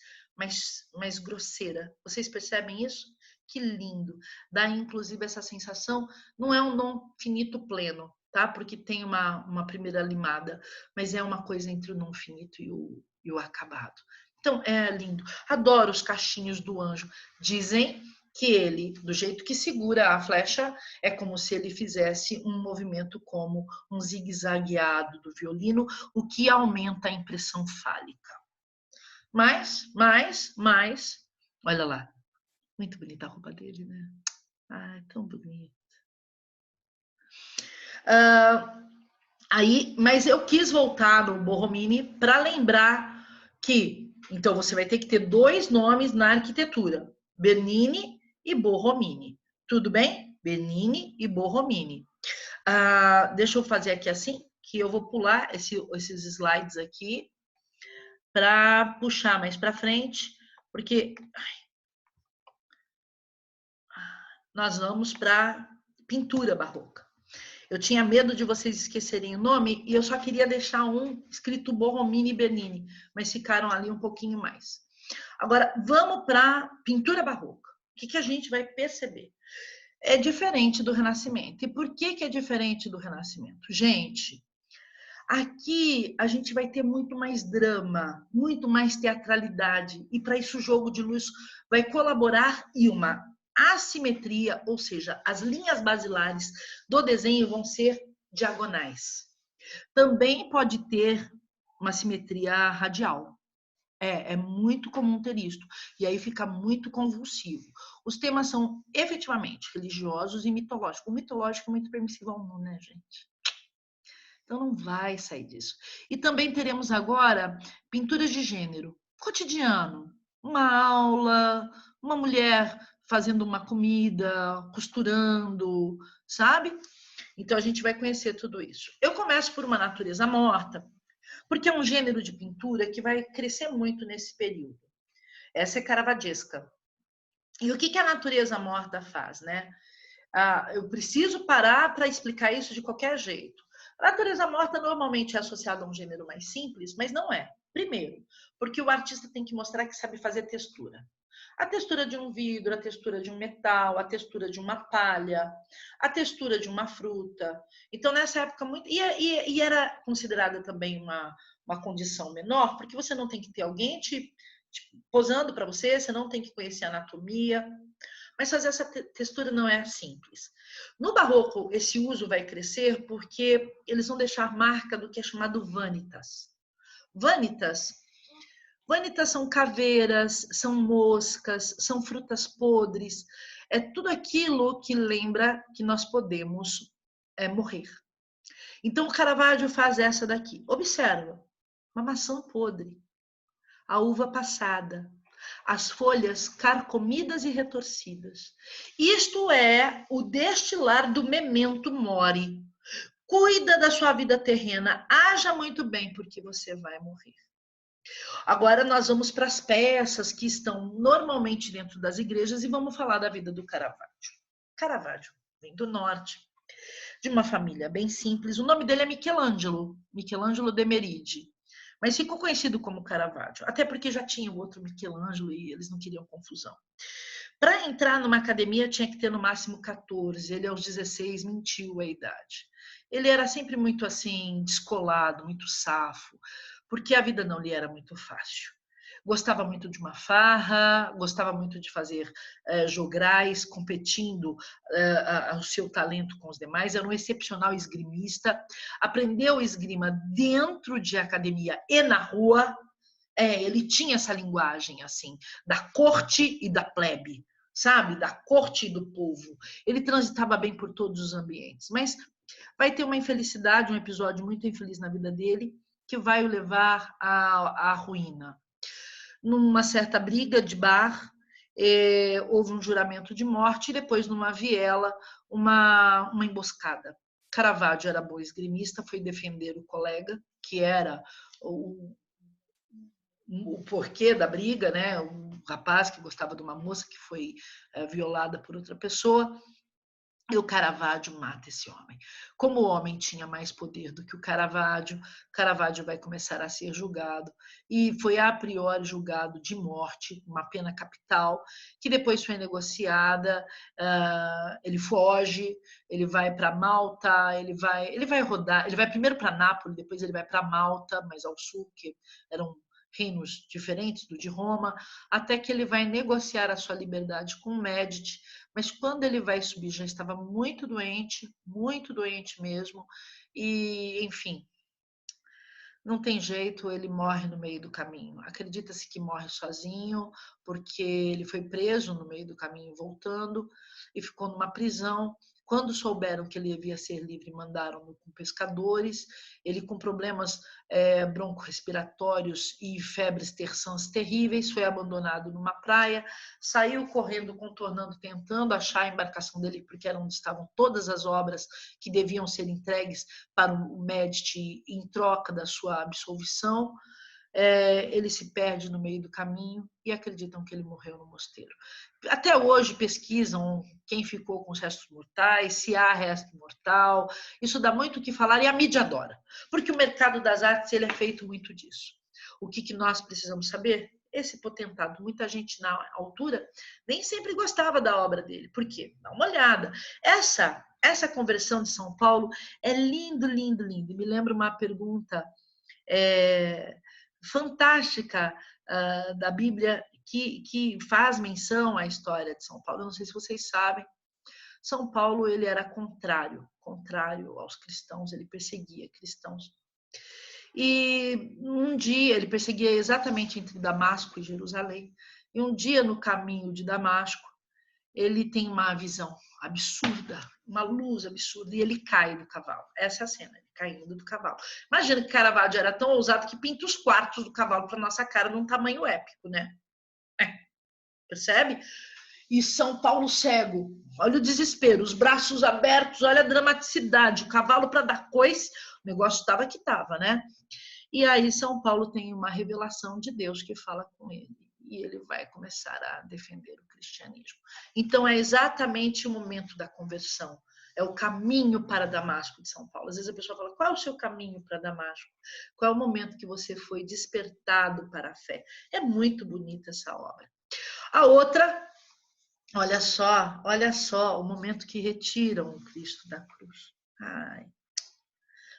grosseira. Vocês percebem isso? Que lindo. Dá, inclusive, essa sensação, não é um non finito pleno, tá? Porque tem uma primeira limada, mas é uma coisa entre o non finito e o acabado. Então, é lindo. Adoro os cachinhos do anjo. Dizem que ele, do jeito que segura a flecha, é como se ele fizesse um movimento como um zigue-zagueado do violino, o que aumenta a impressão fálica. Mas, olha lá, muito bonita a roupa dele, né? Tão bonita. Mas eu quis voltar no Borromini para lembrar que, então você vai ter que ter dois nomes na arquitetura, Bernini e Borromini. Tudo bem? Bernini e Borromini. Deixa eu fazer aqui assim, que eu vou pular esses slides aqui para puxar mais para frente, porque nós vamos para pintura barroca. Eu tinha medo de vocês esquecerem o nome e eu só queria deixar um escrito Borromini e Bernini, mas ficaram ali um pouquinho mais. Agora, vamos para pintura barroca. O que a gente vai perceber? É diferente do Renascimento. E por que é diferente do Renascimento? Gente, aqui a gente vai ter muito mais drama, muito mais teatralidade, e para isso o jogo de luz vai colaborar e uma assimetria, ou seja, as linhas basilares do desenho vão ser diagonais. Também pode ter uma simetria radial. É muito comum ter isto. E aí fica muito convulsivo. Os temas são efetivamente religiosos e mitológicos. O mitológico é muito permissivo ao mundo, né, gente? Então não vai sair disso. E também teremos agora pinturas de gênero, cotidiano, uma aula, uma mulher fazendo uma comida, costurando, sabe? Então a gente vai conhecer tudo isso. Eu começo por uma natureza morta, porque é um gênero de pintura que vai crescer muito nesse período. Essa é caravaggesca. E o que a natureza morta faz, né? Eu preciso parar para explicar isso de qualquer jeito. A natureza morta normalmente é associada a um gênero mais simples, mas não é. Primeiro, porque o artista tem que mostrar que sabe fazer textura. A textura de um vidro, a textura de um metal, a textura de uma palha, a textura de uma fruta. Então, nessa época, muito. E era considerada também uma condição menor, porque você não tem que ter alguém te posando para você, você não tem que conhecer a anatomia. Mas fazer essa textura não é simples. No barroco, esse uso vai crescer porque eles vão deixar marca do que é chamado vanitas. Vanitas são caveiras, são moscas, são frutas podres. É tudo aquilo que lembra que nós podemos morrer. Então, o Caravaggio faz essa daqui. Observa, uma maçã podre, a uva passada, as folhas carcomidas e retorcidas. Isto é o destilar do memento mori. Cuida da sua vida terrena, haja muito bem, porque você vai morrer. Agora nós vamos para as peças que estão normalmente dentro das igrejas e vamos falar da vida do Caravaggio. Caravaggio vem do norte, de uma família bem simples. O nome dele é Michelangelo de Meridi. Mas ficou conhecido como Caravaggio, até porque já tinha o outro Michelangelo e eles não queriam confusão. Para entrar numa academia tinha que ter no máximo 14, ele aos 16 mentiu a idade. Ele era sempre muito assim, descolado, muito safo, porque a vida não lhe era muito fácil. Gostava muito de uma farra, gostava muito de fazer jograis, competindo o seu talento com os demais, era um excepcional esgrimista, aprendeu esgrima dentro de academia e na rua. Ele tinha essa linguagem assim, da corte e da plebe, sabe? Da corte e do povo. Ele transitava bem por todos os ambientes, mas vai ter uma infelicidade, um episódio muito infeliz na vida dele, que vai o levar à ruína. Numa certa briga de bar, houve um juramento de morte e depois, numa viela, uma emboscada. Caravaggio era bom esgrimista, foi defender o colega, que era o porquê da briga, né? Um rapaz que gostava de uma moça que foi violada por outra pessoa. E o Caravaggio mata esse homem. Como o homem tinha mais poder do que o Caravaggio vai começar a ser julgado. E foi a priori julgado de morte, uma pena capital, que depois foi negociada. Ele foge, ele vai para Malta, ele vai rodar, ele vai primeiro para Nápoles, depois ele vai para Malta, mais ao sul, que eram reinos diferentes do de Roma, até que ele vai negociar a sua liberdade com Médici, mas quando ele vai subir já estava muito doente mesmo, e enfim, não tem jeito, ele morre no meio do caminho. Acredita-se que morre sozinho, porque ele foi preso no meio do caminho voltando e ficou numa prisão. Quando souberam que ele devia ser livre, mandaram-no com pescadores. Ele, com problemas broncorrespiratórios e febres terçãs terríveis, foi abandonado numa praia, saiu correndo, contornando, tentando achar a embarcação dele, porque era onde estavam todas as obras que deviam ser entregues para o Médici em troca da sua absolvição. Ele se perde no meio do caminho e acreditam que ele morreu no mosteiro. Até hoje pesquisam quem ficou com os restos mortais, se há resto mortal. Isso dá muito o que falar e a mídia adora, porque o mercado das artes ele é feito muito disso. O que nós precisamos saber? Esse potentado, muita gente na altura nem sempre gostava da obra dele. Por quê? Dá uma olhada. Essa conversão de São Paulo é lindo, lindo, lindo. Me lembra uma pergunta fantástica da Bíblia que faz menção à história de São Paulo. Eu não sei se vocês sabem, São Paulo ele era contrário aos cristãos, ele perseguia cristãos. E um dia ele perseguia exatamente entre Damasco e Jerusalém. E um dia no caminho de Damasco ele tem uma visão absurda, uma luz absurda, e ele cai do cavalo. Essa é a cena, ele caindo do cavalo. Imagina que Caravaggio era tão ousado que pinta os quartos do cavalo para nossa cara num tamanho épico, né? Percebe? E São Paulo cego, olha o desespero, os braços abertos, olha a dramaticidade, o cavalo para dar coice, o negócio estava que estava, né? E aí São Paulo tem uma revelação de Deus que fala com ele. E ele vai começar a defender o cristianismo. Então, é exatamente o momento da conversão. É o caminho para Damasco de São Paulo. Às vezes a pessoa fala, qual é o seu caminho para Damasco? Qual é o momento que você foi despertado para a fé? É muito bonita essa obra. A outra, olha só, o momento que retiram o Cristo da cruz.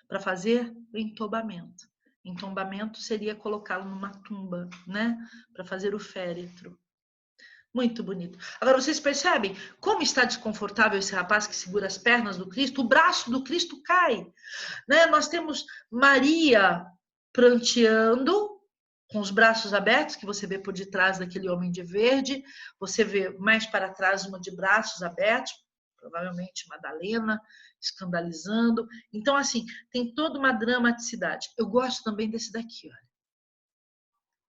Para fazer o entobamento. Entombamento seria colocá-lo numa tumba, né? Para fazer o féretro. Muito bonito. Agora, vocês percebem como está desconfortável esse rapaz que segura as pernas do Cristo? O braço do Cristo cai, né? Nós temos Maria pranteando, com os braços abertos, que você vê por detrás daquele homem de verde. Você vê mais para trás uma de braços abertos, provavelmente Madalena, escandalizando. Então, assim, tem toda uma dramaticidade. Eu gosto também desse daqui, olha.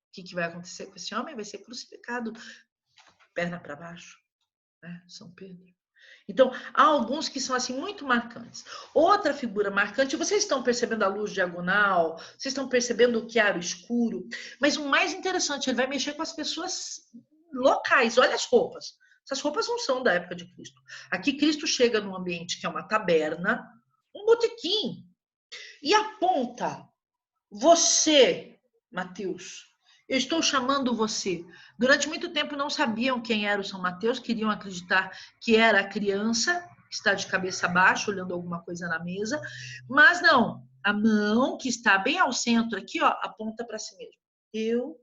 O que vai acontecer com esse homem? Vai ser crucificado, perna para baixo, né? São Pedro. Então, há alguns que são assim muito marcantes. Outra figura marcante, vocês estão percebendo a luz diagonal, vocês estão percebendo o chiaro escuro, mas o mais interessante, ele vai mexer com as pessoas locais. Olha as roupas. Essas roupas não são da época de Cristo. Aqui Cristo chega num ambiente que é uma taberna, um botequim, e aponta: você, Mateus, eu estou chamando você. Durante muito tempo não sabiam quem era o São Mateus, queriam acreditar que era a criança que está de cabeça baixa, olhando alguma coisa na mesa, mas não. A mão que está bem ao centro aqui, ó, aponta para si mesmo.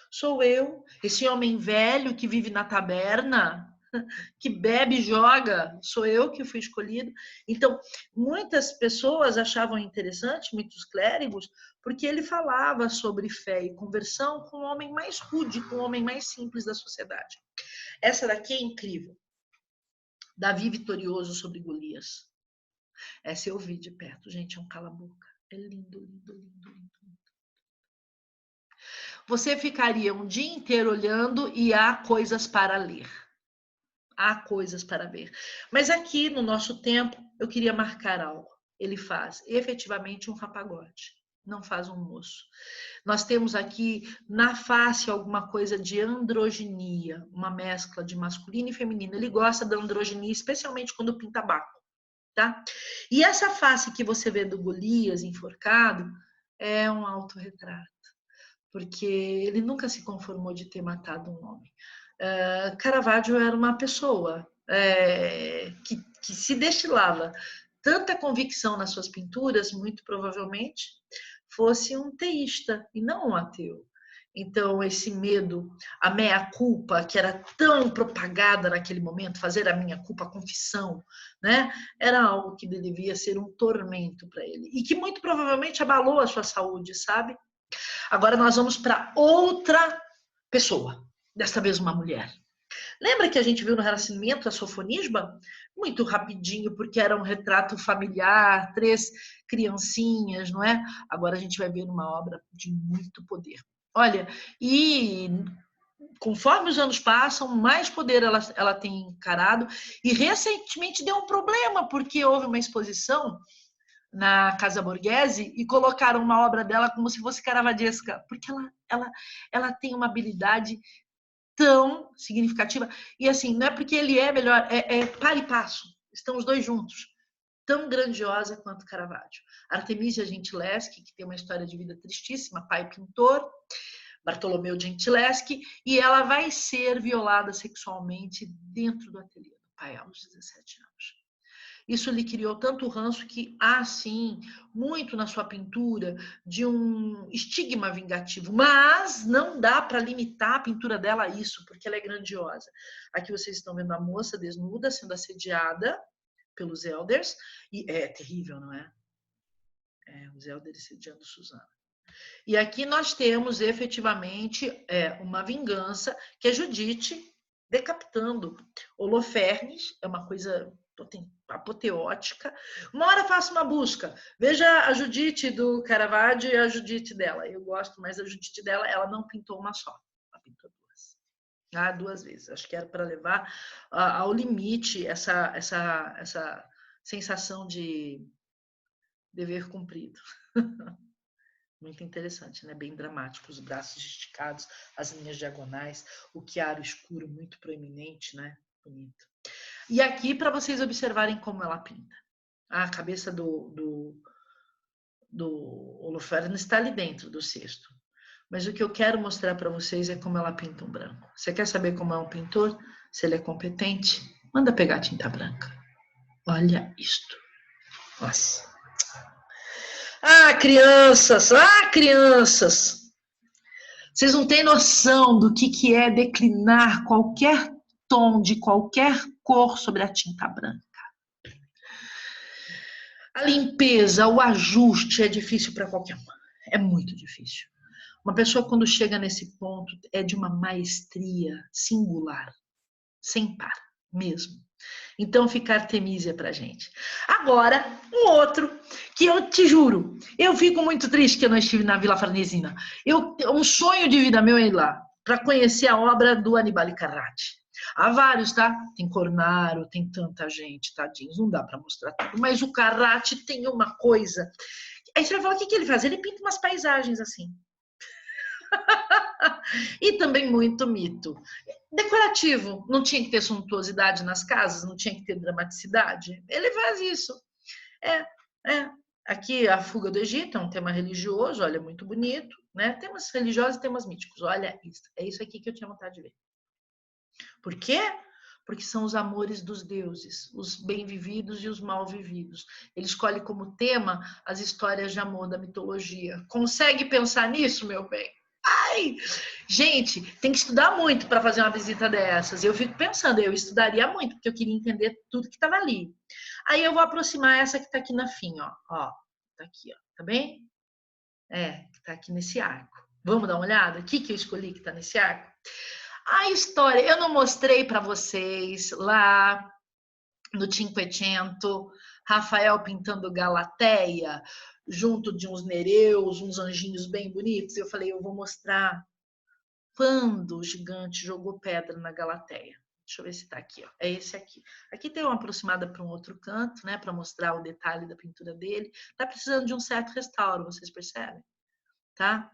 Sou eu, esse homem velho que vive na taberna, que bebe e joga, sou eu que fui escolhido. Então, muitas pessoas achavam interessante, muitos clérigos, porque ele falava sobre fé e conversão com o homem mais rude, com o homem mais simples da sociedade. Essa daqui é incrível. Davi vitorioso sobre Golias. Essa eu vi de perto, gente, é um cala-boca. É lindo, lindo, lindo, lindo. Você ficaria um dia inteiro olhando e há coisas para ler. Há coisas para ver. Mas aqui, no nosso tempo, eu queria marcar algo. Ele faz efetivamente um rapagote, não faz um moço. Nós temos aqui na face alguma coisa de androginia, uma mescla de masculino e feminino. Ele gosta da androginia, especialmente quando pinta Baco, tá? E essa face que você vê do Golias enforcado é um autorretrato, porque ele nunca se conformou de ter matado um homem. Caravaggio era uma pessoa que se destilava tanta convicção nas suas pinturas, muito provavelmente fosse um teísta e não um ateu. Então, esse medo, a meia-culpa, que era tão propagada naquele momento, fazer a minha culpa, a confissão, né? Era algo que devia ser um tormento para ele. E que muito provavelmente abalou a sua saúde, sabe? Agora nós vamos para outra pessoa, desta vez uma mulher. Lembra que a gente viu no Renascimento a Sofonisba? Muito rapidinho, porque era um retrato familiar, 3 criancinhas, não é? Agora a gente vai ver uma obra de muito poder. Olha, e conforme os anos passam, mais poder ela tem encarado, e recentemente deu um problema, porque houve uma exposição na Casa Borghese e colocaram uma obra dela como se fosse caravaggesca, porque ela tem uma habilidade tão significativa. E assim, não é porque ele é melhor, é par e passo. Estão os dois juntos. Tão grandiosa quanto Caravaggio. Artemisia Gentileschi, que tem uma história de vida tristíssima, pai pintor, Bartolomeu Gentileschi, e ela vai ser violada sexualmente dentro do ateliê do pai aos 17 anos. Isso lhe criou tanto ranço que há, sim, muito na sua pintura de um estigma vingativo, mas não dá para limitar a pintura dela a isso, porque ela é grandiosa. Aqui vocês estão vendo a moça desnuda sendo assediada pelos elders, e é terrível, não é? Os elders assediando Susana. E aqui nós temos efetivamente uma vingança, que é Judite decapitando Holofernes, é uma coisa apoteótica. Uma hora faço uma busca, veja a Judite do Caravaggio e a Judite dela. Eu gosto mais da Judite dela, ela não pintou uma só, ela pintou duas vezes. Acho que era para levar ao limite essa sensação de dever cumprido. Muito interessante, né? Bem dramático, os braços esticados, as linhas diagonais, o chiaro escuro muito proeminente, né? Bonito. E aqui, para vocês observarem como ela pinta. A cabeça do Holofernes está ali dentro do cesto. Mas o que eu quero mostrar para vocês é como ela pinta um branco. Você quer saber como é um pintor? Se ele é competente? Manda pegar tinta branca. Olha isto. Nossa. Ah, crianças! Ah, crianças! Vocês não têm noção do que é declinar qualquer tom de qualquer cor sobre a tinta branca. A limpeza, o ajuste é difícil para qualquer um. É muito difícil. Uma pessoa, quando chega nesse ponto, é de uma maestria singular, sem par, mesmo. Então, fica Artemisia pra gente. Agora, um outro que eu te juro, eu fico muito triste que eu não estive na Vila Farnesina. Um sonho de vida meu é ir lá, para conhecer a obra do Annibale Carracci. Há vários, tá? Tem Cornaro, tem tanta gente, tadinhos, não dá para mostrar tudo. Mas o Carracci tem uma coisa. Aí você vai falar, o que ele faz? Ele pinta umas paisagens assim. E também muito mito. Decorativo, não tinha que ter suntuosidade nas casas, não tinha que ter dramaticidade. Ele faz isso. Aqui a fuga do Egito é um tema religioso, olha, muito bonito, né? Temas religiosos e temas míticos. Olha, é isso aqui que eu tinha vontade de ver. Por quê? Porque são os amores dos deuses, os bem-vividos e os mal-vividos. Ele escolhe como tema as histórias de amor da mitologia. Consegue pensar nisso, meu bem? Ai, gente, tem que estudar muito para fazer uma visita dessas. Eu fico pensando, eu estudaria muito, porque eu queria entender tudo que estava ali. Aí eu vou aproximar essa que está aqui na fim, ó. Tá aqui, ó. Tá bem? Que tá aqui nesse arco. Vamos dar uma olhada? O que eu escolhi que está nesse arco? A história, eu não mostrei para vocês lá no Cinquecento, Rafael pintando Galateia, junto de uns nereus, uns anjinhos bem bonitos. Eu falei, eu vou mostrar quando o gigante jogou pedra na Galateia. Deixa eu ver se está aqui. Ó. É esse aqui. Aqui tem uma aproximada para um outro canto, né, para mostrar o detalhe da pintura dele. Está precisando de um certo restauro, vocês percebem? Tá?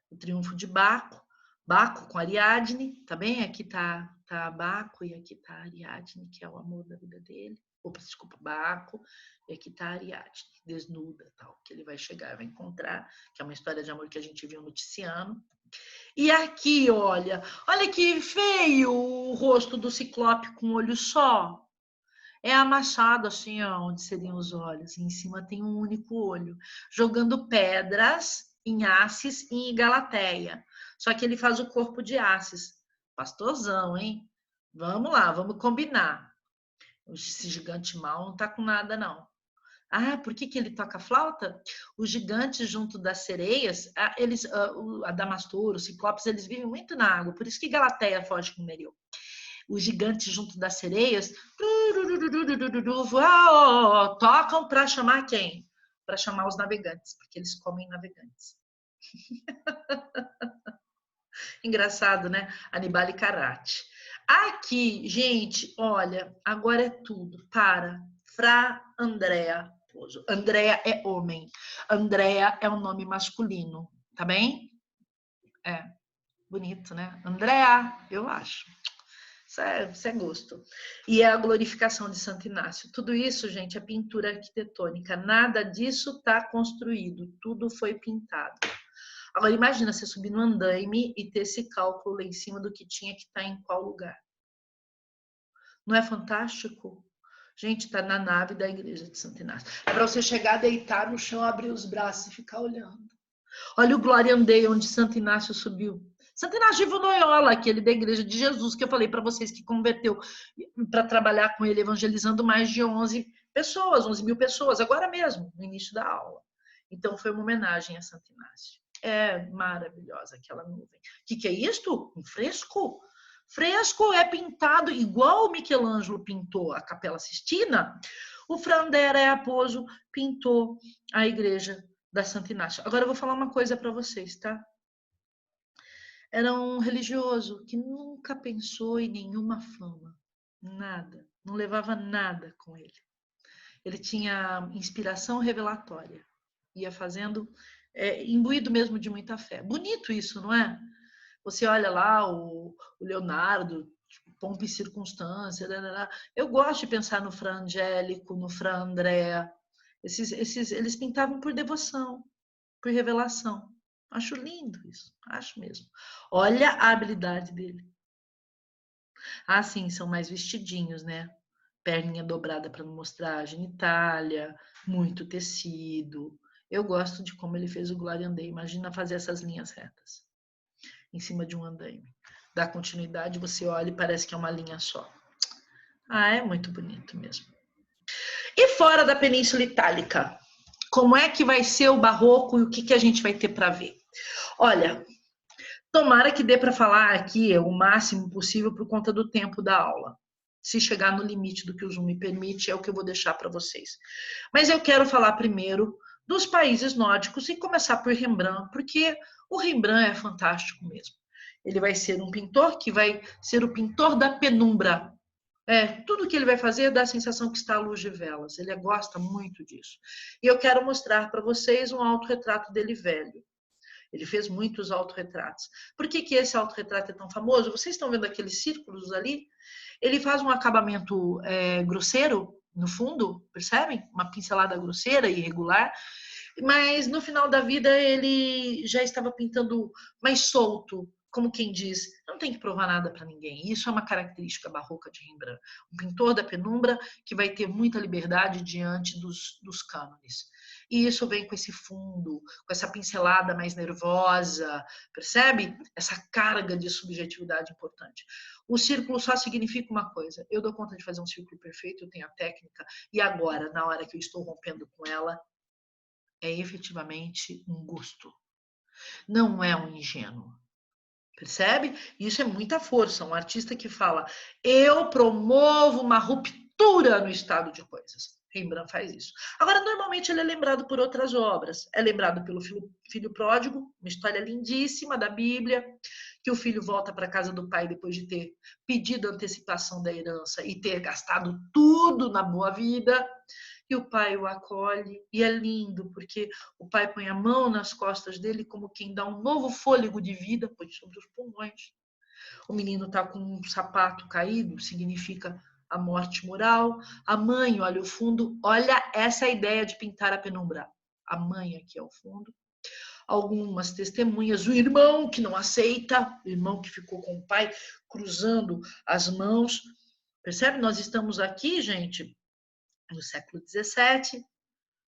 O triunfo de Baco. Baco com Ariadne, tá bem? Aqui tá Baco e aqui tá Ariadne, que é o amor da vida dele. Opa, desculpa, Baco. E aqui tá Ariadne, desnuda, tal, que ele vai chegar, vai encontrar, que é uma história de amor que a gente viu no Tiziano. E aqui, olha que feio o rosto do Ciclope com um olho só. É amassado assim, ó, onde seriam os olhos. E em cima tem um único olho, jogando pedras em Assis e em Galateia. Só que ele faz o corpo de Assis. Pastorzão, hein? Vamos lá, vamos combinar. Esse gigante mal não tá com nada, não. Ah, por que ele toca flauta? Os gigantes junto das sereias, eles, a Damastor, os Ciclopes, eles vivem muito na água. Por isso que Galateia foge com Nereu. os gigantes junto das sereias tocam para chamar quem? Para chamar os navegantes, porque eles comem navegantes. Engraçado, né? Anibale Carracci. Aqui, gente, olha, agora é tudo. Fra Andrea Pozzo. Andrea é homem. Andrea é um nome masculino, tá bem? É, bonito, né? Andrea, eu acho. Isso é gosto. E é a glorificação de Santo Inácio. Tudo isso, gente, é pintura arquitetônica. Nada disso está construído. Tudo foi pintado. Agora, imagina você subir no andaime e ter esse cálculo lá em cima do que tinha que estar em qual lugar. Não é fantástico? Gente, está na nave da igreja de Santo Inácio. É para você chegar, deitar no chão, abrir os braços e ficar olhando. Olha o Gloriam Dei, onde Santo Inácio subiu. Santo Inácio de Loyola, aquele da igreja de Jesus, que eu falei para vocês que converteu para trabalhar com ele, evangelizando mais de 11 pessoas, 11 mil pessoas, agora mesmo, no início da aula. Então, foi uma homenagem a Santo Inácio. É maravilhosa aquela nuvem. O que é isto? Um fresco? Fresco é pintado igual o Michelangelo pintou a Capela Sistina. O Fra Andrea Pozzo pintou a igreja da Santo Inácio. Agora eu vou falar uma coisa para vocês, tá? Era um religioso que nunca pensou em nenhuma fama. Nada. Não levava nada com ele. Ele tinha inspiração revelatória. Ia fazendo, imbuído mesmo de muita fé. Bonito isso, não é? Você olha lá o Leonardo, pompa e circunstância. Eu gosto de pensar no Fra Angélico, no Fra Andrea. Eles pintavam por devoção, por revelação. Acho lindo isso, acho mesmo. Olha a habilidade dele. Ah, sim, são mais vestidinhos, né? Perninha dobrada para não mostrar a genitália, muito tecido. Eu gosto de como ele fez o Gloriam Dei. Imagina fazer essas linhas retas em cima de um andaime. Dá continuidade, você olha e parece que é uma linha só. Ah, é muito bonito mesmo. E fora da Península Itálica? Como é que vai ser o barroco e o que a gente vai ter para ver? Olha, tomara que dê para falar aqui o máximo possível por conta do tempo da aula. Se chegar no limite do que o Zoom me permite, é o que eu vou deixar para vocês. Mas eu quero falar primeiro dos países nórdicos e começar por Rembrandt, porque o Rembrandt é fantástico mesmo. Ele vai ser um pintor que vai ser o pintor da penumbra. Tudo que ele vai fazer dá a sensação que está à luz de velas. Ele gosta muito disso. E eu quero mostrar para vocês um autorretrato dele velho. Ele fez muitos autorretratos. Por que esse autorretrato é tão famoso? Vocês estão vendo aqueles círculos ali? Ele faz um acabamento grosseiro no fundo, percebem? Uma pincelada grosseira e irregular. Mas no final da vida ele já estava pintando mais solto, como quem diz, não tem que provar nada para ninguém. Isso é uma característica barroca de Rembrandt. Um pintor da penumbra que vai ter muita liberdade diante dos cânones. E isso vem com esse fundo, com essa pincelada mais nervosa, percebe? Essa carga de subjetividade importante. O círculo só significa uma coisa: eu dou conta de fazer um círculo perfeito, eu tenho a técnica, e agora, na hora que eu estou rompendo com ela, é efetivamente um gosto. Não é um ingênuo. Percebe? Isso é muita força. Um artista que fala, eu promovo uma ruptura no estado de coisas. Rembrandt faz isso. Agora, normalmente ele é lembrado por outras obras. É lembrado pelo filho pródigo, uma história lindíssima da Bíblia, que o filho volta para a casa do pai depois de ter pedido a antecipação da herança e ter gastado tudo na boa vida. E o pai o acolhe, e é lindo, porque o pai põe a mão nas costas dele como quem dá um novo fôlego de vida, põe sobre os pulmões. O menino está com um sapato caído, significa a morte moral. A mãe olha o fundo, olha essa ideia de pintar a penumbra. A mãe aqui ao fundo. Algumas testemunhas, o irmão que não aceita, o irmão que ficou com o pai cruzando as mãos. Percebe? Nós estamos aqui, gente, no século XVII.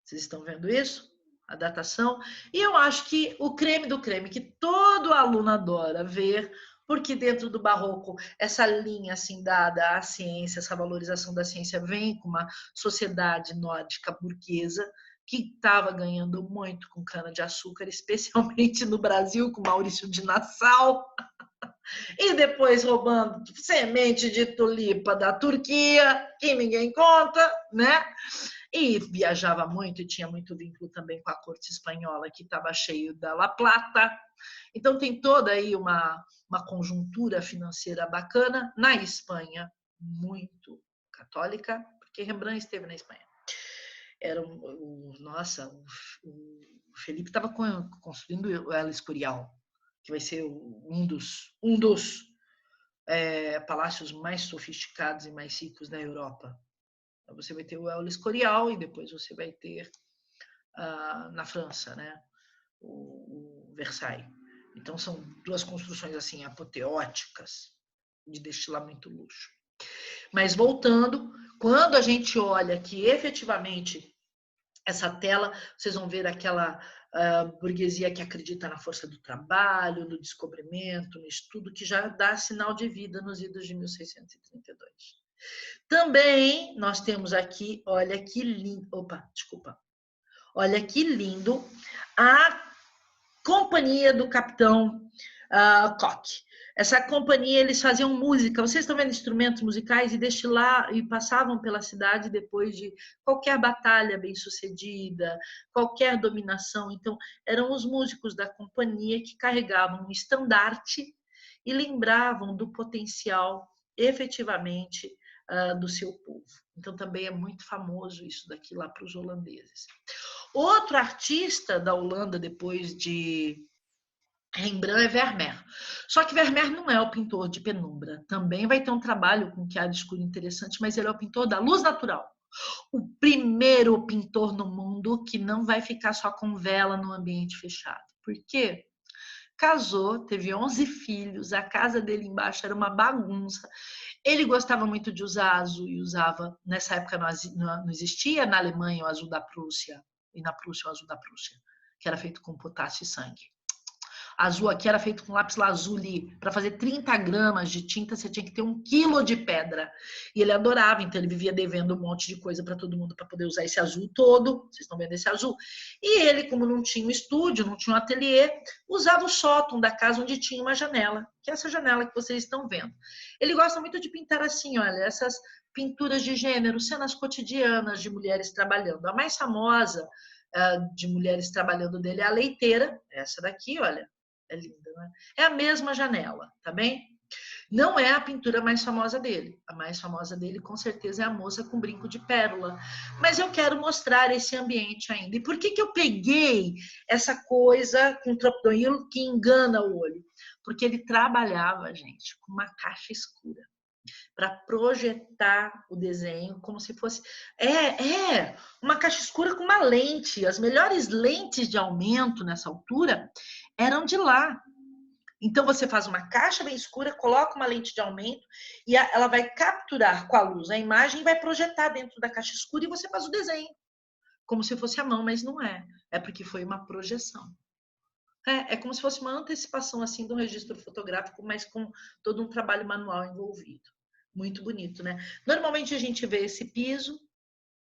Vocês estão vendo isso? A datação. E eu acho que o creme do creme, que todo aluno adora ver, porque dentro do barroco, essa linha assim dada à ciência, essa valorização da ciência vem com uma sociedade nórdica burguesa, que estava ganhando muito com cana-de-açúcar, especialmente no Brasil, com Maurício de Nassau. E depois roubando semente de tulipa da Turquia, que ninguém conta, né? E viajava muito e tinha muito vínculo também com a corte espanhola, que estava cheio da La Plata. Então tem toda aí uma conjuntura financeira bacana. Na Espanha, muito católica, porque Rembrandt esteve na Espanha. Nossa, o Felipe estava construindo o El Escorial, que vai ser um dos palácios mais sofisticados e mais ricos da Europa. Então, você vai ter o El Escorial e depois você vai ter na França, né, o Versailles. Então são duas construções assim apoteóticas de destilamento luxo. Mas voltando, quando a gente olha que efetivamente essa tela, vocês vão ver aquela burguesia que acredita na força do trabalho, no descobrimento, no estudo, que já dá sinal de vida nos idos de 1632. Também nós temos aqui, olha que lindo, olha que lindo, a companhia do capitão Koch. Essa companhia, eles faziam música, vocês estão vendo instrumentos musicais e e passavam pela cidade depois de qualquer batalha bem sucedida, qualquer dominação. Então, eram os músicos da companhia que carregavam um estandarte e lembravam do potencial efetivamente do seu povo. Então, também é muito famoso isso daqui lá para os holandeses. Outro artista da Holanda, depois de Rembrandt, é Vermeer. Só que Vermeer não é o pintor de penumbra. Também vai ter um trabalho com chiaro escuro interessante, mas ele é o pintor da luz natural. O primeiro pintor no mundo que não vai ficar só com vela no ambiente fechado. Por quê? Casou, teve 11 filhos, a casa dele embaixo era uma bagunça. Ele gostava muito de usar azul e usava, nessa época não existia na Alemanha o azul da Prússia, e na Prússia o azul da Prússia, que era feito com potássio e sangue. Azul aqui era feito com lápis lazuli. Para fazer 30 gramas de tinta, você tinha que ter 1 quilo de pedra. E ele adorava, então ele vivia devendo um monte de coisa para todo mundo para poder usar esse azul todo. Vocês estão vendo esse azul? E ele, como não tinha um estúdio, não tinha um ateliê, usava o sótão da casa onde tinha uma janela, que é essa janela que vocês estão vendo. Ele gosta muito de pintar assim, olha, essas pinturas de gênero, cenas cotidianas de mulheres trabalhando. A mais famosa de mulheres trabalhando dele é a leiteira, essa daqui, olha. É linda, né? É a mesma janela, tá bem? Não é a pintura mais famosa dele. A mais famosa dele, com certeza, é a moça com brinco de pérola. Mas eu quero mostrar esse ambiente ainda. E por que eu peguei essa coisa com tropdoil que engana o olho? Porque ele trabalhava, gente, com uma caixa escura para projetar o desenho como se fosse uma caixa escura com uma lente. As melhores lentes de aumento nessa altura eram de lá. Então você faz uma caixa bem escura, coloca uma lente de aumento e ela vai capturar com a luz a imagem e vai projetar dentro da caixa escura e você faz o desenho como se fosse a mão, mas não é. É porque foi uma projeção. É como se fosse uma antecipação assim do registro fotográfico, mas com todo um trabalho manual envolvido. Muito bonito, né? Normalmente a gente vê esse piso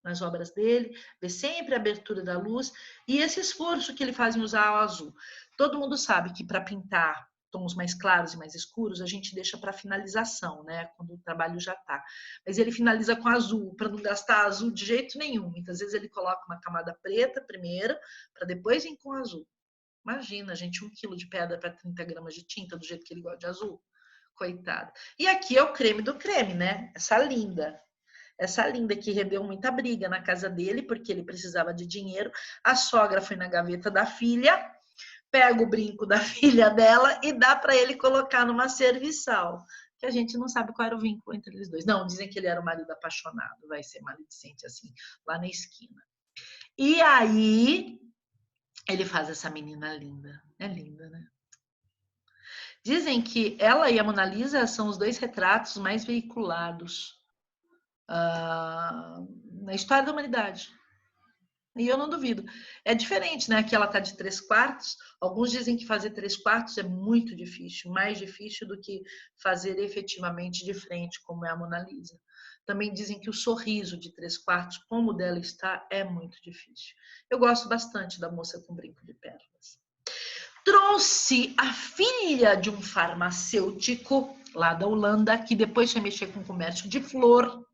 nas obras dele, vê sempre a abertura da luz e esse esforço que ele faz em usar o azul. Todo mundo sabe que para pintar tons mais claros e mais escuros, a gente deixa para finalização, né? Quando o trabalho já está. Mas ele finaliza com azul, para não gastar azul de jeito nenhum. Muitas vezes ele coloca uma camada preta primeiro, para depois ir com azul. Imagina, gente, 1 quilo de pedra para 30 gramas de tinta, do jeito que ele gosta de azul. Coitado. E aqui é o creme do creme, né? Essa linda que rendeu muita briga na casa dele, porque ele precisava de dinheiro. A sogra foi na gaveta da filha, pega o brinco da filha dela e dá para ele colocar numa serviçal. Que a gente não sabe qual era o vínculo entre eles dois. Não, dizem que ele era o marido apaixonado, vai ser maledicente assim, lá na esquina. E aí, ele faz essa menina linda. É linda, né? Dizem que ela e a Mona Lisa são os 2 retratos mais veiculados na história da humanidade. E eu não duvido. É diferente, né? Aqui ela está de 3/4. Alguns dizem que fazer 3/4 é muito difícil, mais difícil do que fazer efetivamente de frente, como é a Mona Lisa. Também dizem que o sorriso de 3/4, como o dela está, é muito difícil. Eu gosto bastante da moça com brinco de pérolas. trouxe a filha de um farmacêutico lá da Holanda, que depois foi mexer com o comércio de flor.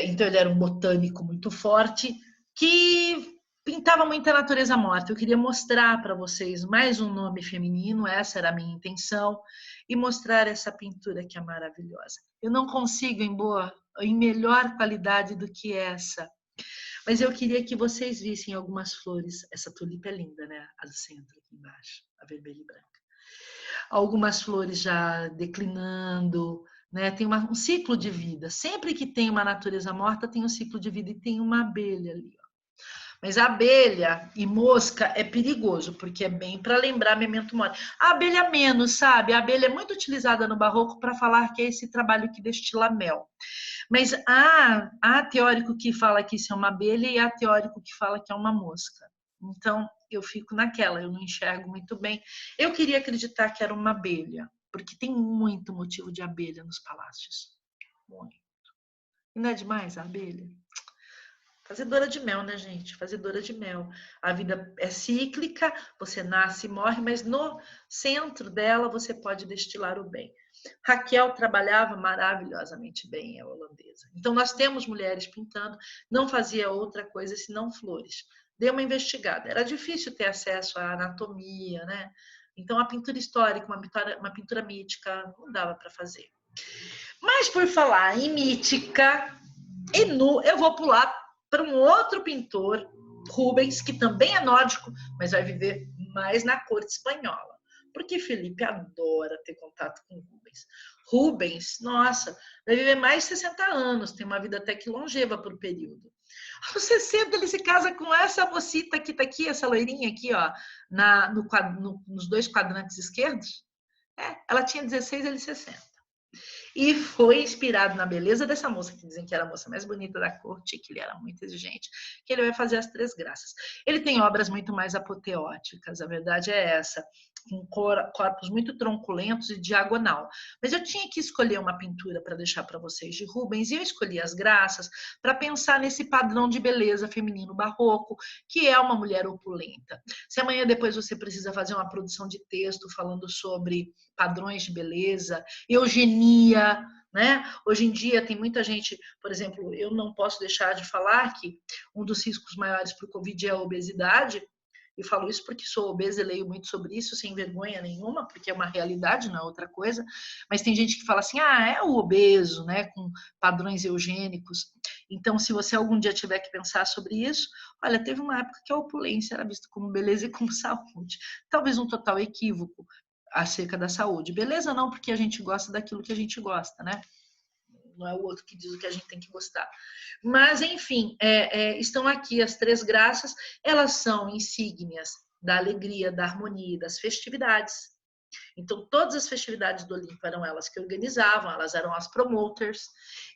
Então ele era um botânico muito forte, que pintava muita natureza morta. Eu queria mostrar para vocês mais um nome feminino, essa era a minha intenção, e mostrar essa pintura que é maravilhosa. Eu não consigo em melhor qualidade do que essa, mas eu queria que vocês vissem algumas flores. Essa tulipa é linda, né? A do centro aqui embaixo, a vermelha e branca. Algumas flores já declinando, né? Tem um ciclo de vida. Sempre que tem uma natureza morta, tem um ciclo de vida e tem uma abelha ali. Ó. Mas a abelha e mosca é perigoso, porque é bem para lembrar memento mori. A abelha menos, sabe? A abelha é muito utilizada no barroco para falar que é esse trabalho que destila mel. Mas há teórico que fala que isso é uma abelha e há teórico que fala que é uma mosca. Então, eu fico naquela, eu não enxergo muito bem. Eu queria acreditar que era uma abelha, porque tem muito motivo de abelha nos palácios. Muito. E não é demais a abelha? Fazedora de mel, né, gente? Fazedora de mel. A vida é cíclica, você nasce e morre, mas no centro dela você pode destilar o bem. Raquel trabalhava maravilhosamente bem, a holandesa. Então, nós temos mulheres pintando, não fazia outra coisa senão flores. Dei uma investigada. Era difícil ter acesso à anatomia, né? Então, a pintura histórica, uma pintura mítica, não dava para fazer. Mas, por falar em mítica e nu, eu vou pular para um outro pintor, Rubens, que também é nórdico, mas vai viver mais na corte espanhola. Porque Felipe adora ter contato com Rubens. Rubens, nossa, vai viver mais de 60 anos, tem uma vida até que longeva por período. Aos 60 ele se casa com essa mocita que tá aqui, essa loirinha aqui, ó, nos dois quadrantes esquerdos. Ela tinha 16, ele 60. E foi inspirado na beleza dessa moça, que dizem que era a moça mais bonita da corte, que ele era muito exigente, que ele vai fazer as Três Graças. Ele tem obras muito mais apoteóticas, a verdade é essa, com corpos muito tronculentos e diagonal. Mas eu tinha que escolher uma pintura para deixar para vocês de Rubens, e eu escolhi as Graças para pensar nesse padrão de beleza feminino barroco, que é uma mulher opulenta. Se amanhã depois você precisa fazer uma produção de texto falando sobre padrões de beleza, eugenia, né? Hoje em dia tem muita gente, por exemplo, eu não posso deixar de falar que um dos riscos maiores para o Covid é a obesidade, e falo isso porque sou obesa e leio muito sobre isso, sem vergonha nenhuma, porque é uma realidade, não é outra coisa, mas tem gente que fala assim, é o obeso, né, com padrões eugênicos. Então, se você algum dia tiver que pensar sobre isso, olha, teve uma época que a opulência era vista como beleza e como saúde. Talvez um total equívoco acerca da saúde. Beleza não, porque a gente gosta daquilo que a gente gosta, né? Não é o outro que diz o que a gente tem que gostar. Mas, enfim, estão aqui as Três Graças, elas são insígnias da alegria, da harmonia e das festividades. Então, todas as festividades do Olimpo eram elas que organizavam, elas eram as promoters.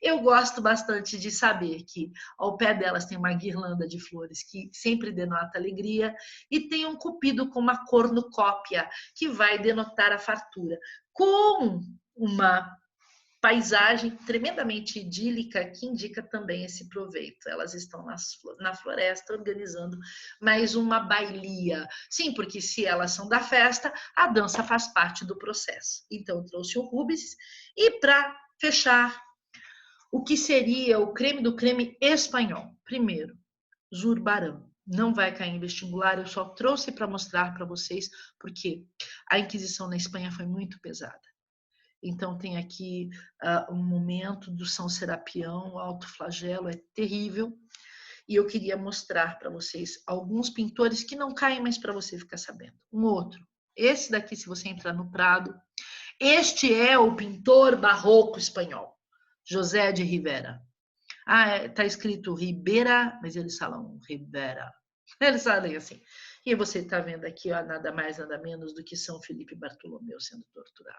Eu gosto bastante de saber que ao pé delas tem uma guirlanda de flores que sempre denota alegria e tem um cupido com uma cornucópia que vai denotar a fartura, com uma paisagem tremendamente idílica que indica também esse proveito. Elas estão na floresta organizando mais uma bailia. Sim, porque se elas são da festa, a dança faz parte do processo. Então, eu trouxe o Rubens e para fechar, o que seria o creme do creme espanhol? Primeiro, Zurbarán. Não vai cair em vestibular, eu só trouxe para mostrar para vocês, porque a Inquisição na Espanha foi muito pesada. Então, tem aqui um momento do São Serapião, o alto flagelo é terrível. E eu queria mostrar para vocês alguns pintores que não caem mais para você ficar sabendo. Um outro. Esse daqui, se você entrar no Prado, este é o pintor barroco espanhol, José de Rivera. Tá escrito Ribera, mas eles falam Rivera. Eles falam assim. E você está vendo aqui, ó, nada mais, nada menos do que São Felipe Bartolomeu sendo torturado.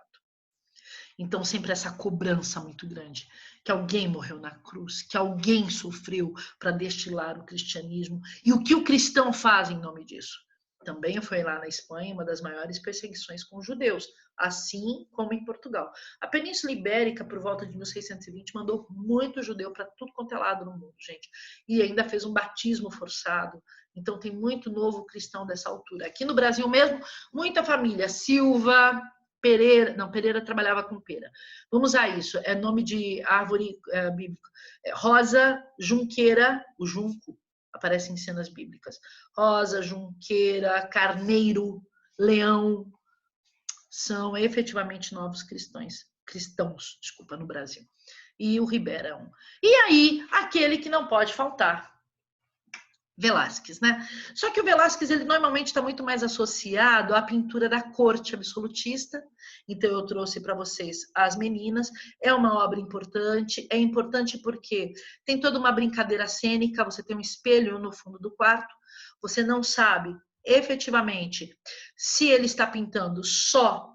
Então, sempre essa cobrança muito grande, que alguém morreu na cruz, que alguém sofreu para destilar o cristianismo. E o que o cristão faz em nome disso? Também foi lá na Espanha uma das maiores perseguições com os judeus, assim como em Portugal. A Península Ibérica, por volta de 1620, mandou muito judeu para tudo quanto é lado no mundo, gente. E ainda fez um batismo forçado. Então tem muito novo cristão dessa altura. Aqui no Brasil mesmo, muita família. Silva, Pereira, não, Pereira trabalhava com pera. Vamos a isso, é nome de árvore bíblica. Rosa, Junqueira, o junco, aparece em cenas bíblicas. Rosa, Junqueira, Carneiro, Leão, são efetivamente novos cristãos, desculpa, no Brasil. E o Ribeirão. E aí, aquele que não pode faltar, Velázquez, né? Só que o Velázquez, ele normalmente está muito mais associado à pintura da corte absolutista. Então eu trouxe para vocês As Meninas. É uma obra importante. É importante porque tem toda uma brincadeira cênica. Você tem um espelho no fundo do quarto. Você não sabe efetivamente se ele está pintando só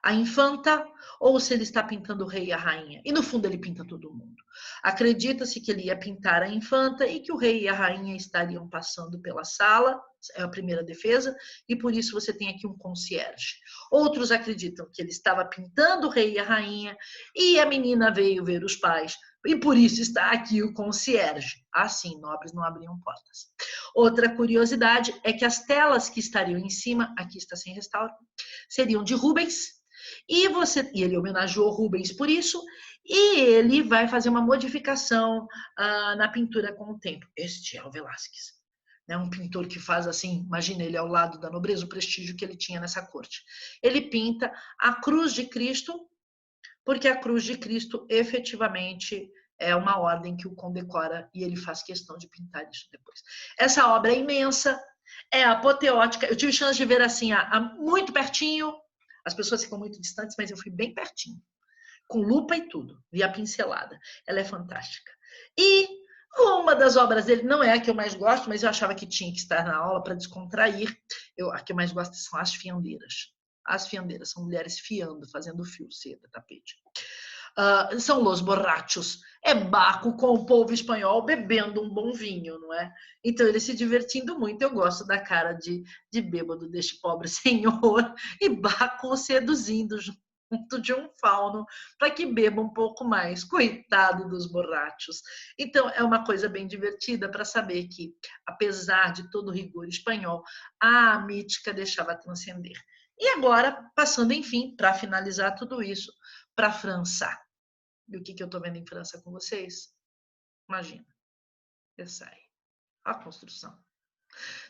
a infanta ou se ele está pintando o rei e a rainha. E no fundo ele pinta todo mundo. Acredita-se que ele ia pintar a infanta e que o rei e a rainha estariam passando pela sala, é a primeira defesa, e por isso você tem aqui um concierge. Outros acreditam que ele estava pintando o rei e a rainha e a menina veio ver os pais, e por isso está aqui o concierge. Assim, nobres não abriam portas. Outra curiosidade é que as telas que estariam em cima, aqui está sem restauro, seriam de Rubens, e ele homenageou Rubens por isso, e ele vai fazer uma modificação na pintura com o tempo. Este é o Velázquez, né? Um pintor que faz assim, imagina ele ao lado da nobreza, o prestígio que ele tinha nessa corte. Ele pinta a cruz de Cristo, porque a cruz de Cristo efetivamente é uma ordem que o condecora e ele faz questão de pintar isso depois. Essa obra é imensa, é apoteótica. Eu tive chance de ver assim, muito pertinho. As pessoas ficam muito distantes, mas eu fui bem pertinho, com lupa e tudo, vi a pincelada. Ela é fantástica. E uma das obras dele, não é a que eu mais gosto, mas eu achava que tinha que estar na aula para descontrair. A que eu mais gosto são as fiandeiras. As fiandeiras são mulheres fiando, fazendo fio, seda, tapete. São Los Borrachos. É Baco com o povo espanhol bebendo um bom vinho, não é? Então, ele se divertindo muito. Eu gosto da cara de bêbado deste pobre senhor e Baco seduzindo junto de um fauno para que beba um pouco mais. Coitado dos borrachos. Então, é uma coisa bem divertida para saber que, apesar de todo o rigor espanhol, a mítica deixava transcender. E agora, passando, enfim, para finalizar tudo isso, para a França. E o que eu estou vendo em França com vocês? Imagina, Versailles. A construção.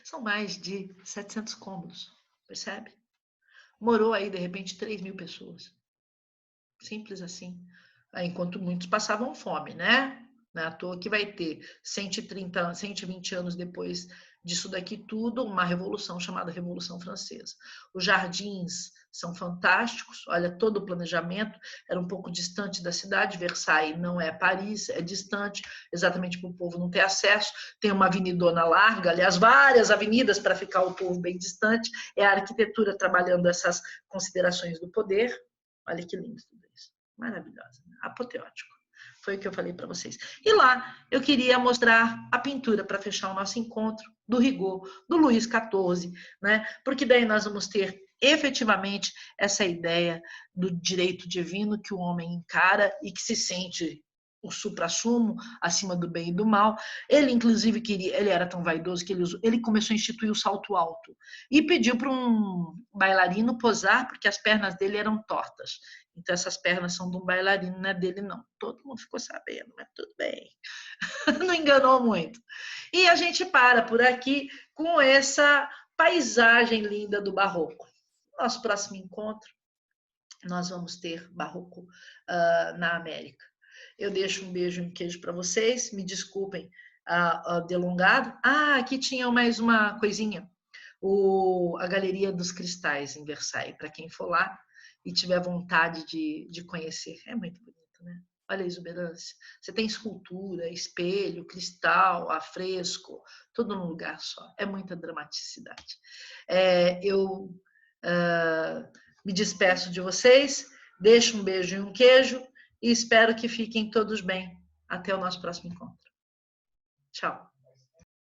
São mais de 700 cômodos, percebe? Morou aí, de repente, 3.000 pessoas. Simples assim. Enquanto muitos passavam fome, né? Não é à toa que vai ter 130, 120 anos depois disso daqui tudo, uma revolução chamada Revolução Francesa. Os jardins são fantásticos, olha, todo o planejamento era um pouco distante da cidade, Versailles não é Paris, é distante, exatamente para o povo não ter acesso, tem uma avenidona larga, aliás, várias avenidas para ficar o povo bem distante, é a arquitetura trabalhando essas considerações do poder, olha que lindo tudo isso, maravilhosa, né? Apoteótico. Foi o que eu falei para vocês. E lá eu queria mostrar a pintura para fechar o nosso encontro do Rigaud, do Luís XIV, né? Porque daí nós vamos ter efetivamente essa ideia do direito divino que o homem encara e que se sente o suprassumo acima do bem e do mal. Ele inclusive ele era tão vaidoso que ele começou a instituir o salto alto e pediu para um bailarino posar porque as pernas dele eram tortas. Então essas pernas são de um bailarino, não é dele não. Todo mundo ficou sabendo, mas tudo bem. Não enganou muito. E a gente para por aqui com essa paisagem linda do barroco. Nosso próximo encontro, nós vamos ter barroco na América. Eu deixo um beijo e um queijo para vocês. Me desculpem delongado. Aqui tinha mais uma coisinha. A Galeria dos Cristais em Versailles, para quem for lá e tiver vontade de conhecer. É muito bonito, né? Olha a exuberância. Você tem escultura, espelho, cristal, afresco, tudo num lugar só. É muita dramaticidade. Eu me despeço de vocês, deixo um beijo e um queijo e espero que fiquem todos bem. Até o nosso próximo encontro. Tchau.